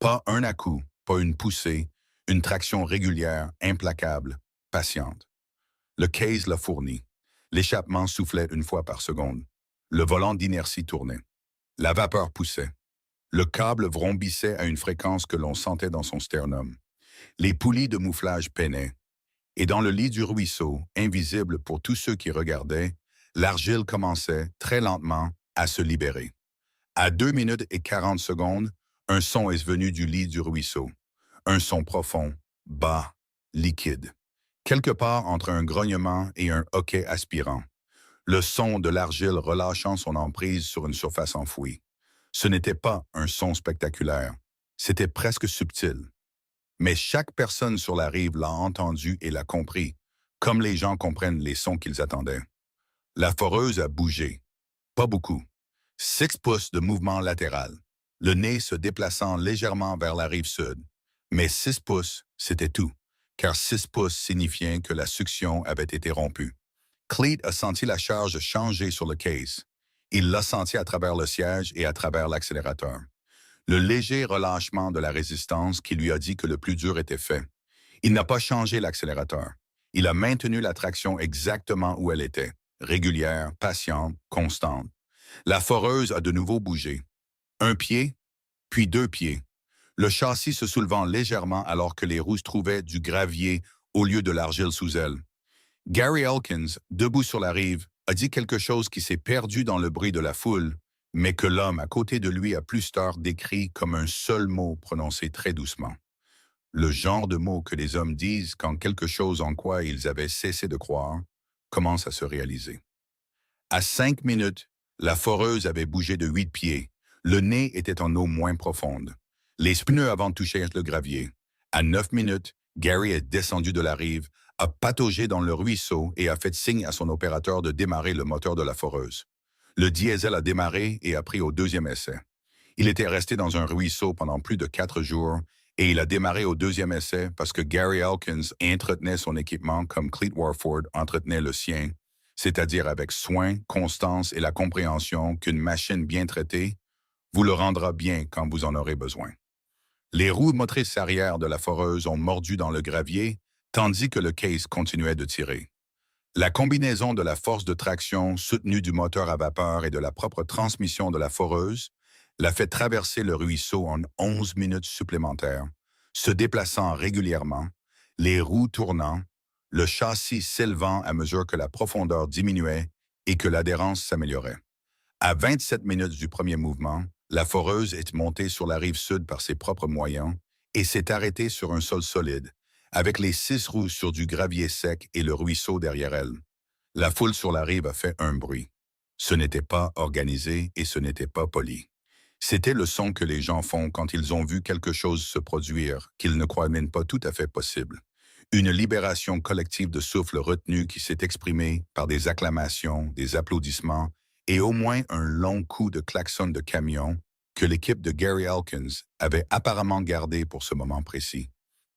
Pas un à-coup, pas une poussée, une traction régulière, implacable, patiente. Le case l'a fourni. L'échappement soufflait une fois par seconde. Le volant d'inertie tournait. La vapeur poussait. Le câble vrombissait à une fréquence que l'on sentait dans son sternum. Les poulies de mouflage peinaient. Et dans le lit du ruisseau, invisible pour tous ceux qui regardaient, l'argile commençait, très lentement, à se libérer. À 2 minutes et 40 secondes, un son est venu du lit du ruisseau. Un son profond, bas, liquide. Quelque part entre un grognement et un hoquet aspirant. Le son de l'argile relâchant son emprise sur une surface enfouie. Ce n'était pas un son spectaculaire. C'était presque subtil. Mais chaque personne sur la rive l'a entendu et l'a compris, comme les gens comprennent les sons qu'ils attendaient. La foreuse a bougé. Pas beaucoup. 6 pouces de mouvement latéral, le nez se déplaçant légèrement vers la rive sud. Mais 6 pouces, c'était tout, car 6 pouces signifiait que la succion avait été rompue. Cleet a senti la charge changer sur le case. Il l'a senti à travers le siège et à travers l'accélérateur. Le léger relâchement de la résistance qui lui a dit que le plus dur était fait. Il n'a pas changé l'accélérateur. Il a maintenu la traction exactement où elle était, régulière, patiente, constante. La foreuse a de nouveau bougé. Un pied, puis 2 pieds. Le châssis se soulevant légèrement alors que les roues trouvaient du gravier au lieu de l'argile sous elle. Gary Elkins, debout sur la rive, a dit quelque chose qui s'est perdu dans le bruit de la foule, mais que l'homme à côté de lui a plus tard décrit comme un seul mot prononcé très doucement. Le genre de mot que les hommes disent quand quelque chose en quoi ils avaient cessé de croire commence à se réaliser. À 5 minutes, la foreuse avait bougé de 8 pieds. Le nez était en eau moins profonde. Les pneus avant touchaient le gravier. À 9 minutes, Gary est descendu de la rive, a pataugé dans le ruisseau et a fait signe à son opérateur de démarrer le moteur de la foreuse. Le diesel a démarré et a pris au deuxième essai. Il était resté dans un ruisseau pendant plus de 4 jours et il a démarré au deuxième essai parce que Gary Elkins entretenait son équipement comme Cleet Warford entretenait le sien, c'est-à-dire avec soin, constance et la compréhension qu'une machine bien traitée vous le rendra bien quand vous en aurez besoin. Les roues motrices arrière de la foreuse ont mordu dans le gravier, tandis que le case continuait de tirer. La combinaison de la force de traction soutenue du moteur à vapeur et de la propre transmission de la foreuse l'a fait traverser le ruisseau en 11 minutes supplémentaires, se déplaçant régulièrement, les roues tournant, le châssis s'élevant à mesure que la profondeur diminuait et que l'adhérence s'améliorait. À 27 minutes du premier mouvement, la foreuse est montée sur la rive sud par ses propres moyens et s'est arrêtée sur un sol solide, avec les 6 roues sur du gravier sec et le ruisseau derrière elle. La foule sur la rive a fait un bruit. Ce n'était pas organisé et ce n'était pas poli. C'était le son que les gens font quand ils ont vu quelque chose se produire qu'ils ne croient même pas tout à fait possible. Une libération collective de souffle retenu qui s'est exprimée par des acclamations, des applaudissements et au moins un long coup de klaxon de camion que l'équipe de Gary Elkins avait apparemment gardé pour ce moment précis.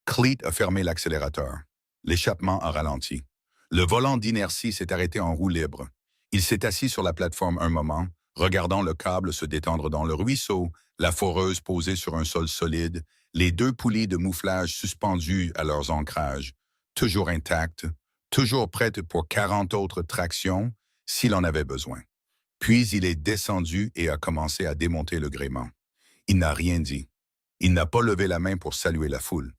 Cleet a fermé l'accélérateur. L'échappement a ralenti. Le volant d'inertie s'est arrêté en roue libre. Il s'est assis sur la plateforme un moment, regardant le câble se détendre dans le ruisseau, la foreuse posée sur un sol solide, les 2 poulies de mouflage suspendues à leurs ancrages, toujours intactes, toujours prêtes pour 40 autres tractions s'il en avait besoin. Puis il est descendu et a commencé à démonter le gréement. Il n'a rien dit. Il n'a pas levé la main pour saluer la foule.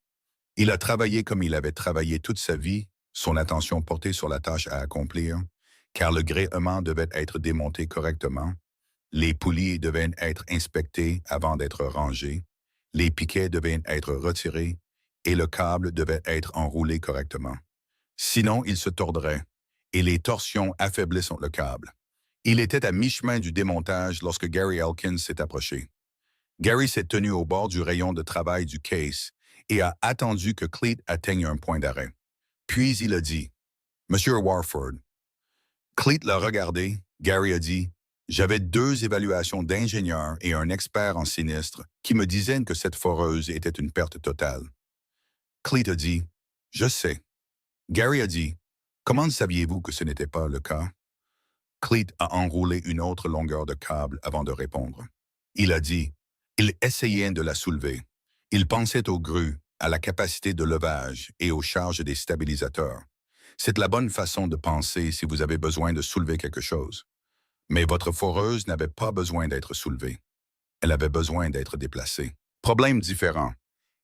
Il a travaillé comme il avait travaillé toute sa vie, son attention portée sur la tâche à accomplir, car le gréement devait être démonté correctement, les poulies devaient être inspectées avant d'être rangées, les piquets devaient être retirés et le câble devait être enroulé correctement. Sinon, il se tordrait et les torsions affaiblissent le câble. Il était à mi-chemin du démontage lorsque Gary Elkins s'est approché. Gary s'est tenu au bord du rayon de travail du case et a attendu que Cleet atteigne un point d'arrêt. Puis il a dit « Monsieur Warford ». Cleet l'a regardé, Gary a dit « J'avais 2 évaluations d'ingénieur et un expert en sinistre qui me disaient que cette foreuse était une perte totale. » Cleet a dit « Je sais ». Gary a dit « Comment saviez-vous que ce n'était pas le cas ?» Cleet a enroulé une autre longueur de câble avant de répondre. Il a dit « Il essayait de la soulever. Il pensait aux grues, à la capacité de levage et aux charges des stabilisateurs. C'est la bonne façon de penser si vous avez besoin de soulever quelque chose. Mais votre foreuse n'avait pas besoin d'être soulevée. Elle avait besoin d'être déplacée. Problème différent.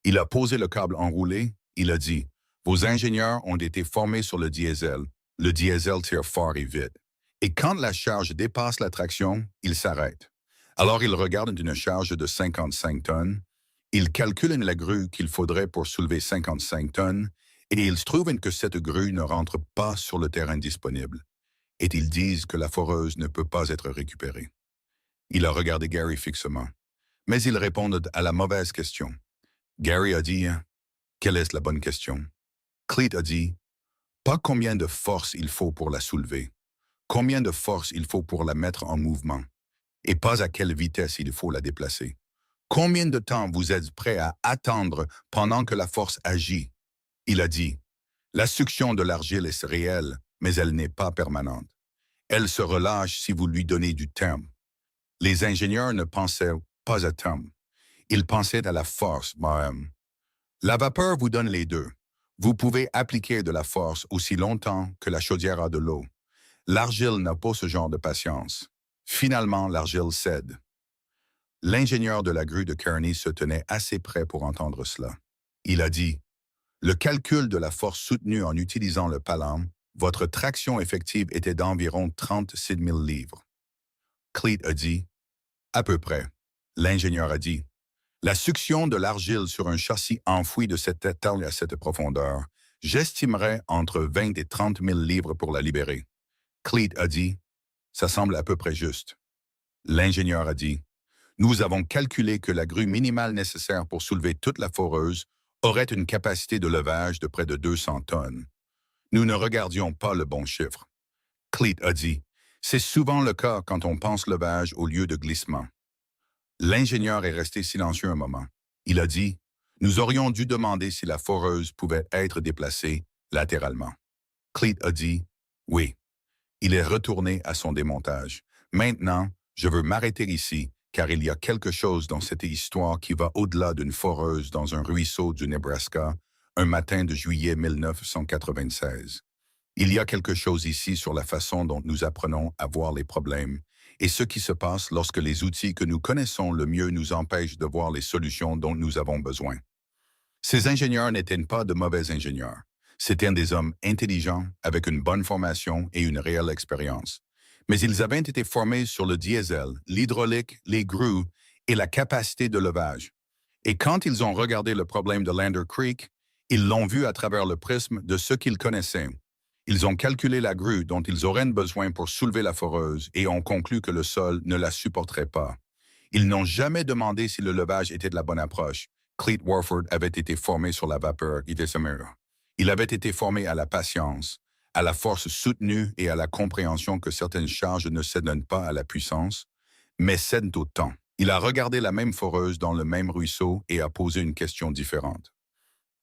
Il a posé le câble enroulé. Il a dit « Vos ingénieurs ont été formés sur le diesel. Le diesel tire fort et vite. Et quand la charge dépasse la traction, il s'arrête. Alors il regarde une charge de 55 tonnes. Il calcule la grue qu'il faudrait pour soulever 55 tonnes et ils trouvent que cette grue ne rentre pas sur le terrain disponible. Et ils disent que la foreuse ne peut pas être récupérée. » Il a regardé Gary fixement. Mais ils répondent à la mauvaise question. Gary a dit « Quelle est la bonne question ?» Cleet a dit « Pas combien de force il faut pour la soulever. combien de force il faut pour la mettre en mouvement, et pas à quelle vitesse il faut la déplacer. Combien de temps vous êtes prêt à attendre pendant que la force agit? Il a dit, la succion de l'argile est réelle, mais elle n'est pas permanente. Elle se relâche si vous lui donnez du temps. Les ingénieurs ne pensaient pas à temps. Ils pensaient à la force. La vapeur vous donne les deux. Vous pouvez appliquer de la force aussi longtemps que la chaudière a de l'eau. L'argile n'a pas ce genre de patience. Finalement, l'argile cède. L'ingénieur de la grue de Kearney se tenait assez près pour entendre cela. Il a dit, « Le calcul de la force soutenue en utilisant le palame, votre traction effective était d'environ 36 000 livres. » Cleet a dit, « À peu près. » L'ingénieur a dit, « La succion de l'argile sur un châssis enfoui de cette taille à cette profondeur, j'estimerais entre 20 et 30 000 livres pour la libérer. » Cleet a dit, « Ça semble à peu près juste. » L'ingénieur a dit, « Nous avons calculé que la grue minimale nécessaire pour soulever toute la foreuse aurait une capacité de levage de près de 200 tonnes. Nous ne regardions pas le bon chiffre. » Cleet a dit, « C'est souvent le cas quand on pense levage au lieu de glissement. » L'ingénieur est resté silencieux un moment. Il a dit, « Nous aurions dû demander si la foreuse pouvait être déplacée latéralement. » Cleet a dit, « Oui. » Il est retourné à son démontage. « Maintenant, je veux m'arrêter ici, car il y a quelque chose dans cette histoire qui va au-delà d'une foreuse dans un ruisseau du Nebraska, un matin de juillet 1996. Il y a quelque chose ici sur la façon dont nous apprenons à voir les problèmes et ce qui se passe lorsque les outils que nous connaissons le mieux nous empêchent de voir les solutions dont nous avons besoin. Ces ingénieurs n'étaient pas de mauvais ingénieurs. C'étaient des hommes intelligents, avec une bonne formation et une réelle expérience. Mais ils avaient été formés sur le diesel, l'hydraulique, les grues et la capacité de levage. Et quand ils ont regardé le problème de Lander Creek, ils l'ont vu à travers le prisme de ce qu'ils connaissaient. Ils ont calculé la grue dont ils auraient besoin pour soulever la foreuse et ont conclu que le sol ne la supporterait pas. Ils n'ont jamais demandé si le levage était de la bonne approche. Cleet Warford avait été formé sur la vapeur et des murs. Il avait été formé à la patience, à la force soutenue et à la compréhension que certaines charges ne cèdent pas à la puissance, mais cèdent au temps. Il a regardé la même foreuse dans le même ruisseau et a posé une question différente.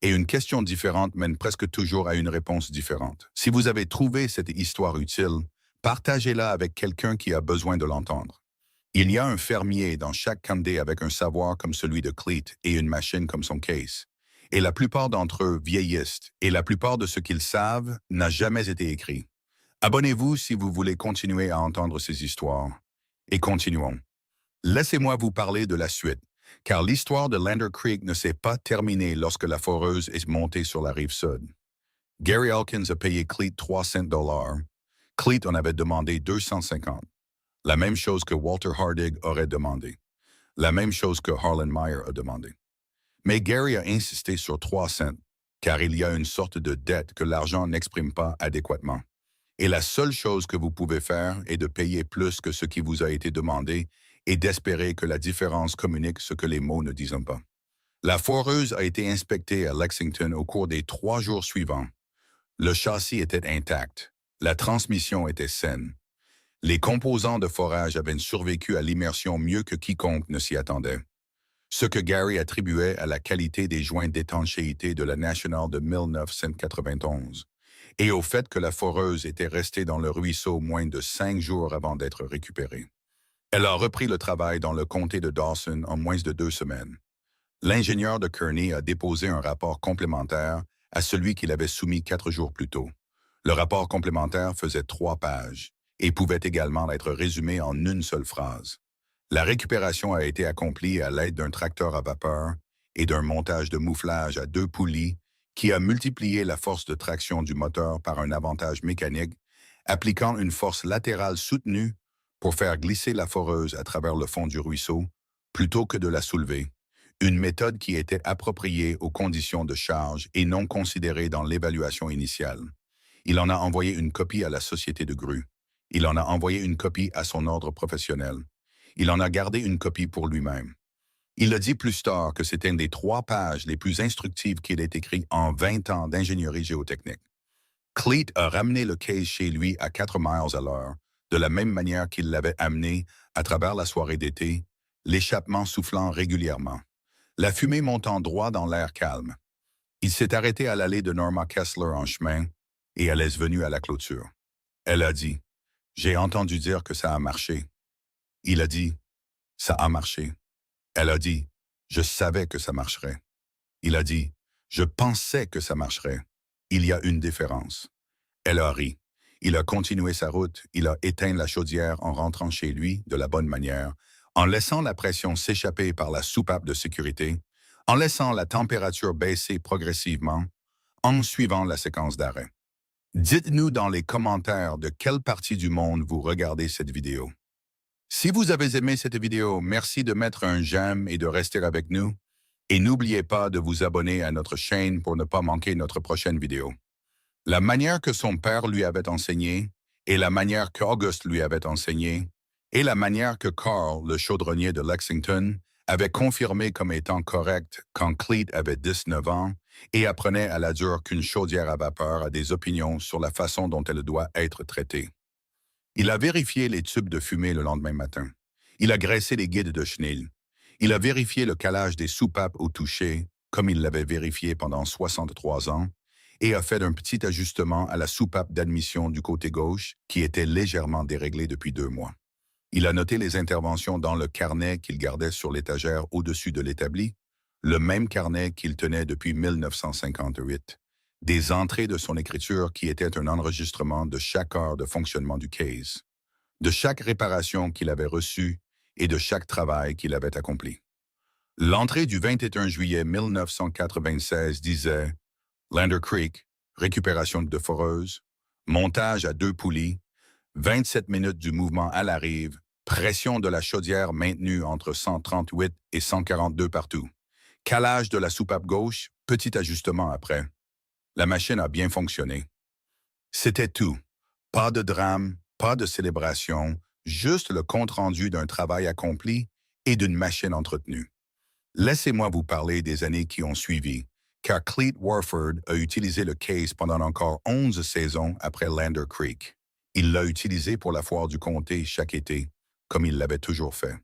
Et une question différente mène presque toujours à une réponse différente. Si vous avez trouvé cette histoire utile, partagez-la avec quelqu'un qui a besoin de l'entendre. Il y a un fermier dans chaque Candé avec un savoir comme celui de Cleet et une machine comme son case. Et la plupart d'entre eux vieillissent, et la plupart de ce qu'ils savent n'a jamais été écrit. Abonnez-vous si vous voulez continuer à entendre ces histoires. Et continuons. Laissez-moi vous parler de la suite, car l'histoire de Lander Creek ne s'est pas terminée lorsque la foreuse est montée sur la rive sud. Gary Elkins a payé Cleet 300 $. Cleet en avait demandé 250. La même chose que Walter Hardig aurait demandé. La même chose que Harlan Meyer a demandé. Mais Gary a insisté sur 300, car il y a une sorte de dette que l'argent n'exprime pas adéquatement. Et la seule chose que vous pouvez faire est de payer plus que ce qui vous a été demandé et d'espérer que la différence communique ce que les mots ne disent pas. La foreuse a été inspectée à Lexington au cours des 3 jours suivants. Le châssis était intact. La transmission était saine. Les composants de forage avaient survécu à l'immersion mieux que quiconque ne s'y attendait. Ce que Gary attribuait à la qualité des joints d'étanchéité de la National de 1991, et au fait que la foreuse était restée dans le ruisseau moins de 5 jours avant d'être récupérée. Elle a repris le travail dans le comté de Dawson en moins de 2 semaines. L'ingénieur de Kearney a déposé un rapport complémentaire à celui qu'il avait soumis 4 jours plus tôt. Le rapport complémentaire faisait 3 pages et pouvait également être résumé en une seule phrase. La récupération a été accomplie à l'aide d'un tracteur à vapeur et d'un montage de mouflage à 2 poulies qui a multiplié la force de traction du moteur par un avantage mécanique, appliquant une force latérale soutenue pour faire glisser la foreuse à travers le fond du ruisseau, plutôt que de la soulever, une méthode qui était appropriée aux conditions de charge et non considérée dans l'évaluation initiale. Il en a envoyé une copie à la société de grue. Il en a envoyé une copie à son ordre professionnel. Il en a gardé une copie pour lui-même. Il a dit plus tard que c'était une des 3 pages les plus instructives qu'il ait écrites en 20 ans d'ingénierie géotechnique. Cleet a ramené le case chez lui à 4 miles à l'heure, de la même manière qu'il l'avait amené à travers la soirée d'été, l'échappement soufflant régulièrement, la fumée montant droit dans l'air calme. Il s'est arrêté à l'allée de Norma Kessler en chemin et elle est venue à la clôture. Elle a dit, « J'ai entendu dire que ça a marché. » Il a dit, « Ça a marché. » Elle a dit, « Je savais que ça marcherait. » Il a dit, « Je pensais que ça marcherait. Il y a une différence. » Elle a ri. Il a continué sa route, il a éteint la chaudière en rentrant chez lui de la bonne manière, en laissant la pression s'échapper par la soupape de sécurité, en laissant la température baisser progressivement, en suivant la séquence d'arrêt. Dites-nous dans les commentaires de quelle partie du monde vous regardez cette vidéo. Si vous avez aimé cette vidéo, merci de mettre un j'aime et de rester avec nous. Et n'oubliez pas de vous abonner à notre chaîne pour ne pas manquer notre prochaine vidéo. La manière que son père lui avait enseigné, et la manière qu'August lui avait enseigné, et la manière que Carl, le chaudronnier de Lexington, avait confirmé comme étant correcte quand Cleet avait 19 ans et apprenait à la dure qu'une chaudière à vapeur a des opinions sur la façon dont elle doit être traitée. Il a vérifié les tubes de fumée le lendemain matin. Il a graissé les guides de chenil. Il a vérifié le calage des soupapes au toucher, comme il l'avait vérifié pendant 63 ans, et a fait un petit ajustement à la soupape d'admission du côté gauche qui était légèrement déréglée depuis 2 mois. Il a noté les interventions dans le carnet qu'il gardait sur l'étagère au-dessus de l'établi, le même carnet qu'il tenait depuis 1958, des entrées de son écriture qui étaient un enregistrement de chaque heure de fonctionnement du case, de chaque réparation qu'il avait reçue et de chaque travail qu'il avait accompli. L'entrée du 21 juillet 1996 disait « Lander Creek, récupération de foreuse, montage à 2 poulies, 27 minutes du mouvement à la rive, pression de la chaudière maintenue entre 138 et 142 partout. Calage de la soupape gauche, petit ajustement après. La machine a bien fonctionné. » C'était tout. Pas de drame, pas de célébration, juste le compte-rendu d'un travail accompli et d'une machine entretenue. Laissez-moi vous parler des années qui ont suivi, car Cleet Warford a utilisé le case pendant encore 11 saisons après Lander Creek. Il l'a utilisé pour la foire du comté chaque été, comme il l'avait toujours fait.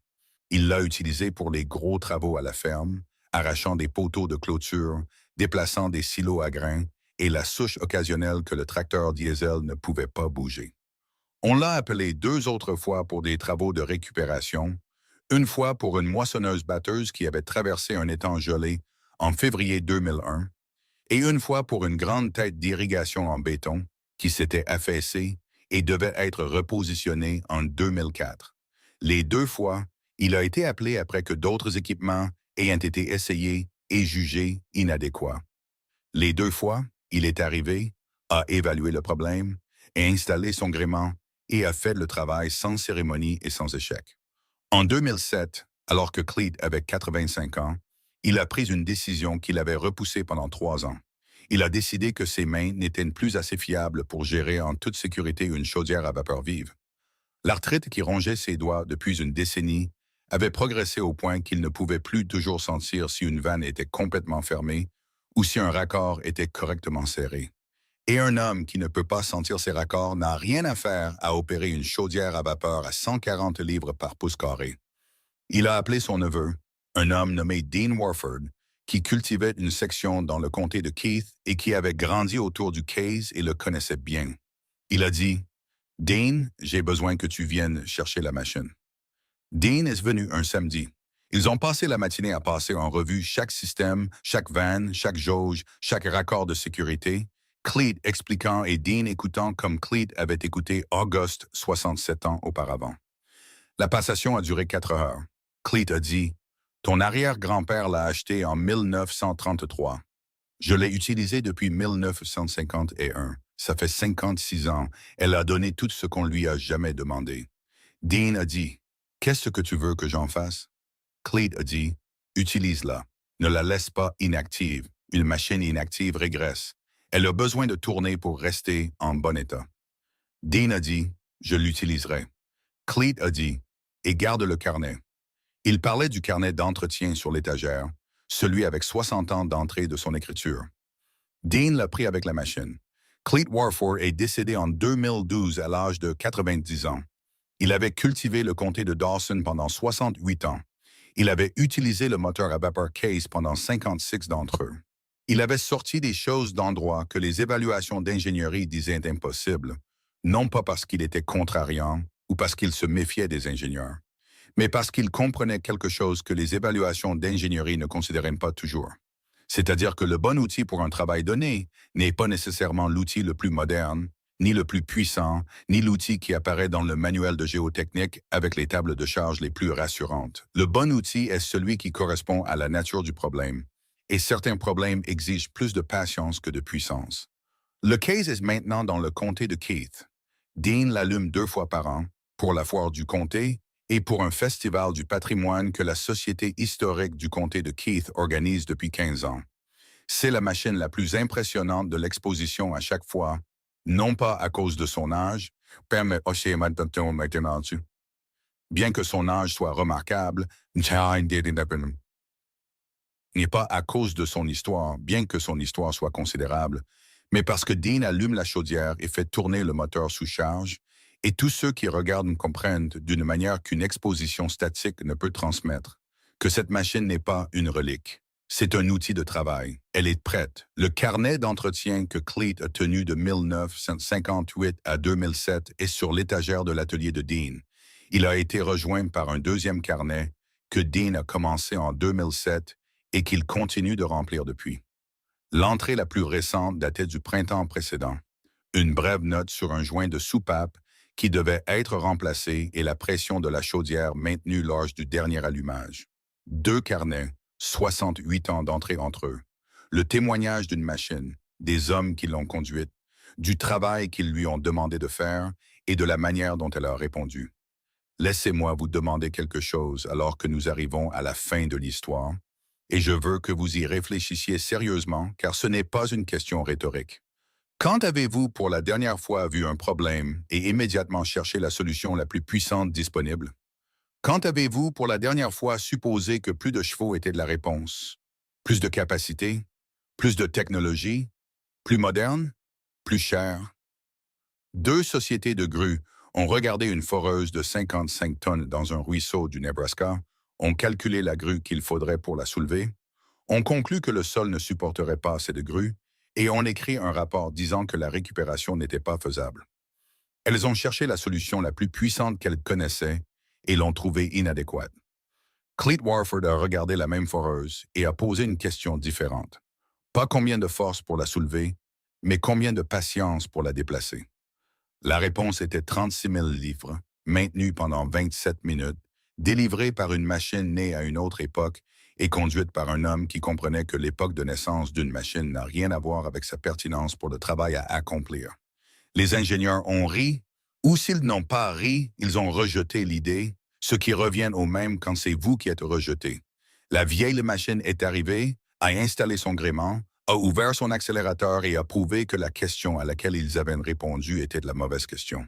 Il l'a utilisé pour les gros travaux à la ferme, arrachant des poteaux de clôture, déplaçant des silos à grains et la souche occasionnelle que le tracteur diesel ne pouvait pas bouger. On l'a appelé 2 autres fois pour des travaux de récupération, une fois pour une moissonneuse-batteuse qui avait traversé un étang gelé en février 2001, et une fois pour une grande tête d'irrigation en béton qui s'était affaissée et devait être repositionnée en 2004. Les 2 fois, il a été appelé après que d'autres équipements ayant été essayés et jugés inadéquats. Les 2 fois, il est arrivé, a évalué le problème, a installé son gréement et a fait le travail sans cérémonie et sans échec. En 2007, alors que Cleet avait 85 ans, il a pris une décision qu'il avait repoussée pendant 3 ans. Il a décidé que ses mains n'étaient plus assez fiables pour gérer en toute sécurité une chaudière à vapeur vive. L'arthrite qui rongeait ses doigts depuis une décennie avait progressé au point qu'il ne pouvait plus toujours sentir si une vanne était complètement fermée ou si un raccord était correctement serré. Et un homme qui ne peut pas sentir ses raccords n'a rien à faire à opérer une chaudière à vapeur à 140 livres par pouce carré. Il a appelé son neveu, un homme nommé Dean Warford, qui cultivait une section dans le comté de Keith et qui avait grandi autour du case et le connaissait bien. Il a dit, « Dean, j'ai besoin que tu viennes chercher la machine. » Dean est venu un samedi. Ils ont passé la matinée à passer en revue chaque système, chaque vanne, chaque jauge, chaque raccord de sécurité, Cleet expliquant et Dean écoutant comme Cleet avait écouté August 67 ans auparavant. La passation a duré 4 heures. Cleet a dit, « Ton arrière-grand-père l'a acheté en 1933. Je l'ai utilisé depuis 1951. Ça fait 56 ans. Elle a donné tout ce qu'on lui a jamais demandé. » Dean a dit, « Qu'est-ce que tu veux que j'en fasse? » Cleet a dit, « Utilise-la. Ne la laisse pas inactive. Une machine inactive régresse. Elle a besoin de tourner pour rester en bon état. » Dean a dit, « Je l'utiliserai. » Cleet a dit, « Et garde le carnet. » Il parlait du carnet d'entretien sur l'étagère, celui avec 60 ans d'entrée de son écriture. Dean l'a pris avec la machine. Cleet Warford est décédé en 2012 à l'âge de 90 ans. Il avait cultivé le comté de Dawson pendant 68 ans. Il avait utilisé le moteur à vapeur Case pendant 56 d'entre eux. Il avait sorti des choses d'endroits que les évaluations d'ingénierie disaient impossibles, non pas parce qu'il était contrariant ou parce qu'il se méfiait des ingénieurs, mais parce qu'il comprenait quelque chose que les évaluations d'ingénierie ne considéraient pas toujours. C'est-à-dire que le bon outil pour un travail donné n'est pas nécessairement l'outil le plus moderne, ni le plus puissant, ni l'outil qui apparaît dans le manuel de géotechnique avec les tables de charge les plus rassurantes. Le bon outil est celui qui correspond à la nature du problème, et certains problèmes exigent plus de patience que de puissance. Le Case est maintenant dans le comté de Keith. Dean l'allume 2 fois par an, pour la foire du comté et pour un festival du patrimoine que la Société historique du comté de Keith organise depuis 15 ans. C'est la machine la plus impressionnante de l'exposition à chaque fois, non pas à cause de son âge, bien que son âge soit remarquable, n'est pas à cause de son histoire, bien que son histoire soit considérable, mais parce que Dean allume la chaudière et fait tourner le moteur sous charge, et tous ceux qui regardent comprennent d'une manière qu'une exposition statique ne peut transmettre, que cette machine n'est pas une relique. C'est un outil de travail. Elle est prête. Le carnet d'entretien que Cleet a tenu de 1958 à 2007 est sur l'étagère de l'atelier de Dean. Il a été rejoint par un deuxième carnet que Dean a commencé en 2007 et qu'il continue de remplir depuis. L'entrée la plus récente datait du printemps précédent. Une brève note sur un joint de soupape qui devait être remplacé et la pression de la chaudière maintenue lors du dernier allumage. 2 carnets, 68 ans d'entrée entre eux. Le témoignage d'une machine, des hommes qui l'ont conduite, du travail qu'ils lui ont demandé de faire et de la manière dont elle a répondu. Laissez-moi vous demander quelque chose alors que nous arrivons à la fin de l'histoire, et je veux que vous y réfléchissiez sérieusement car ce n'est pas une question rhétorique. Quand avez-vous pour la dernière fois vu un problème et immédiatement cherché la solution la plus puissante disponible? Quand avez-vous pour la dernière fois supposé que plus de chevaux étaient de la réponse? Plus de capacité? Plus de technologie? Plus moderne? Plus cher? 2 sociétés de grues ont regardé une foreuse de 55 tonnes dans un ruisseau du Nebraska, ont calculé la grue qu'il faudrait pour la soulever, ont conclu que le sol ne supporterait pas assez de grues et ont écrit un rapport disant que la récupération n'était pas faisable. Elles ont cherché la solution la plus puissante qu'elles connaissaient et l'ont trouvée inadéquate. Cleet Warford a regardé la même foreuse et a posé une question différente. Pas combien de force pour la soulever, mais combien de patience pour la déplacer. La réponse était 36 000 livres, maintenue pendant 27 minutes, délivrée par une machine née à une autre époque et conduite par un homme qui comprenait que l'époque de naissance d'une machine n'a rien à voir avec sa pertinence pour le travail à accomplir. Les ingénieurs ont ri, ou s'ils n'ont pas ri, ils ont rejeté l'idée, ce qui revient au même quand c'est vous qui êtes rejeté. La vieille machine est arrivée, a installé son gréement, a ouvert son accélérateur et a prouvé que la question à laquelle ils avaient répondu était de la mauvaise question.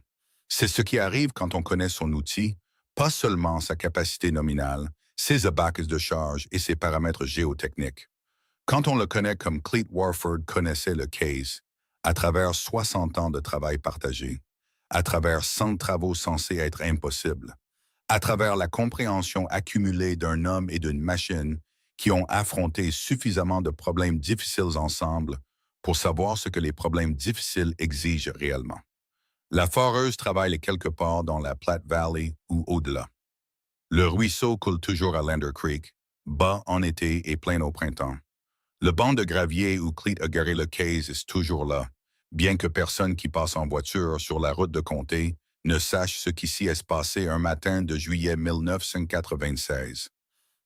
C'est ce qui arrive quand on connaît son outil, pas seulement sa capacité nominale, ses abaques de charge et ses paramètres géotechniques. Quand on le connaît comme Cleet Warford connaissait le Case, à travers 60 ans de travail partagé, à travers 100 travaux censés être impossibles, à travers la compréhension accumulée d'un homme et d'une machine qui ont affronté suffisamment de problèmes difficiles ensemble pour savoir ce que les problèmes difficiles exigent réellement. La foreuse travaille quelque part dans la Platte Valley ou au-delà. Le ruisseau coule toujours à Lander Creek, bas en été et plein au printemps. Le banc de gravier où Cleet a garé le Case est toujours là, bien que personne qui passe en voiture sur la route de comté ne sache ce qui s'y est passé un matin de juillet 1996.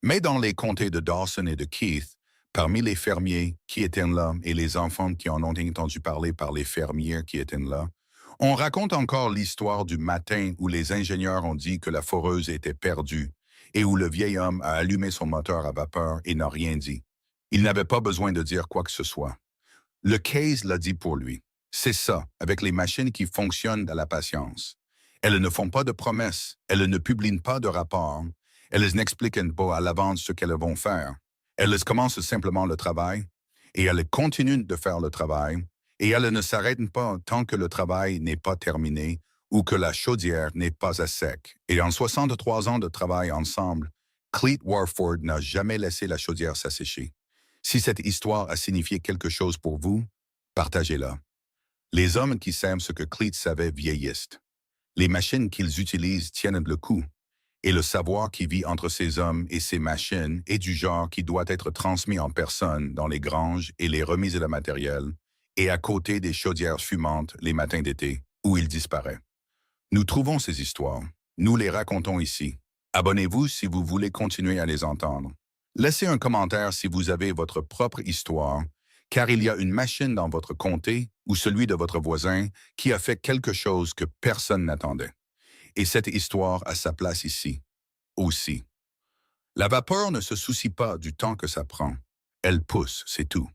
Mais dans les comtés de Dawson et de Keith, parmi les fermiers qui étaient là et les enfants qui en ont entendu parler par les fermiers qui étaient là, on raconte encore l'histoire du matin où les ingénieurs ont dit que la foreuse était perdue et où le vieil homme a allumé son moteur à vapeur et n'a rien dit. Il n'avait pas besoin de dire quoi que ce soit. Le Case l'a dit pour lui. C'est ça, avec les machines qui fonctionnent à la patience. Elles ne font pas de promesses, elles ne publient pas de rapports, elles n'expliquent pas à l'avance ce qu'elles vont faire. Elles commencent simplement le travail et elles continuent de faire le travail Et elles ne s'arrêtent pas tant que le travail n'est pas terminé ou que la chaudière n'est pas à sec. Et en 63 ans de travail ensemble, Cleet Warford n'a jamais laissé la chaudière s'assécher. Si cette histoire a signifié quelque chose pour vous, partagez-la. Les hommes qui s'aiment ce que Cleet savait vieillissent. Les machines qu'ils utilisent tiennent le coup. Et le savoir qui vit entre ces hommes et ces machines est du genre qui doit être transmis en personne dans les granges et les remises de matériel, et à côté des chaudières fumantes les matins d'été, où il disparaît. Nous trouvons ces histoires. Nous les racontons ici. Abonnez-vous si vous voulez continuer à les entendre. Laissez un commentaire si vous avez votre propre histoire, car il y a une machine dans votre comté ou celui de votre voisin qui a fait quelque chose que personne n'attendait. Et cette histoire a sa place ici, aussi. La vapeur ne se soucie pas du temps que ça prend. Elle pousse, c'est tout.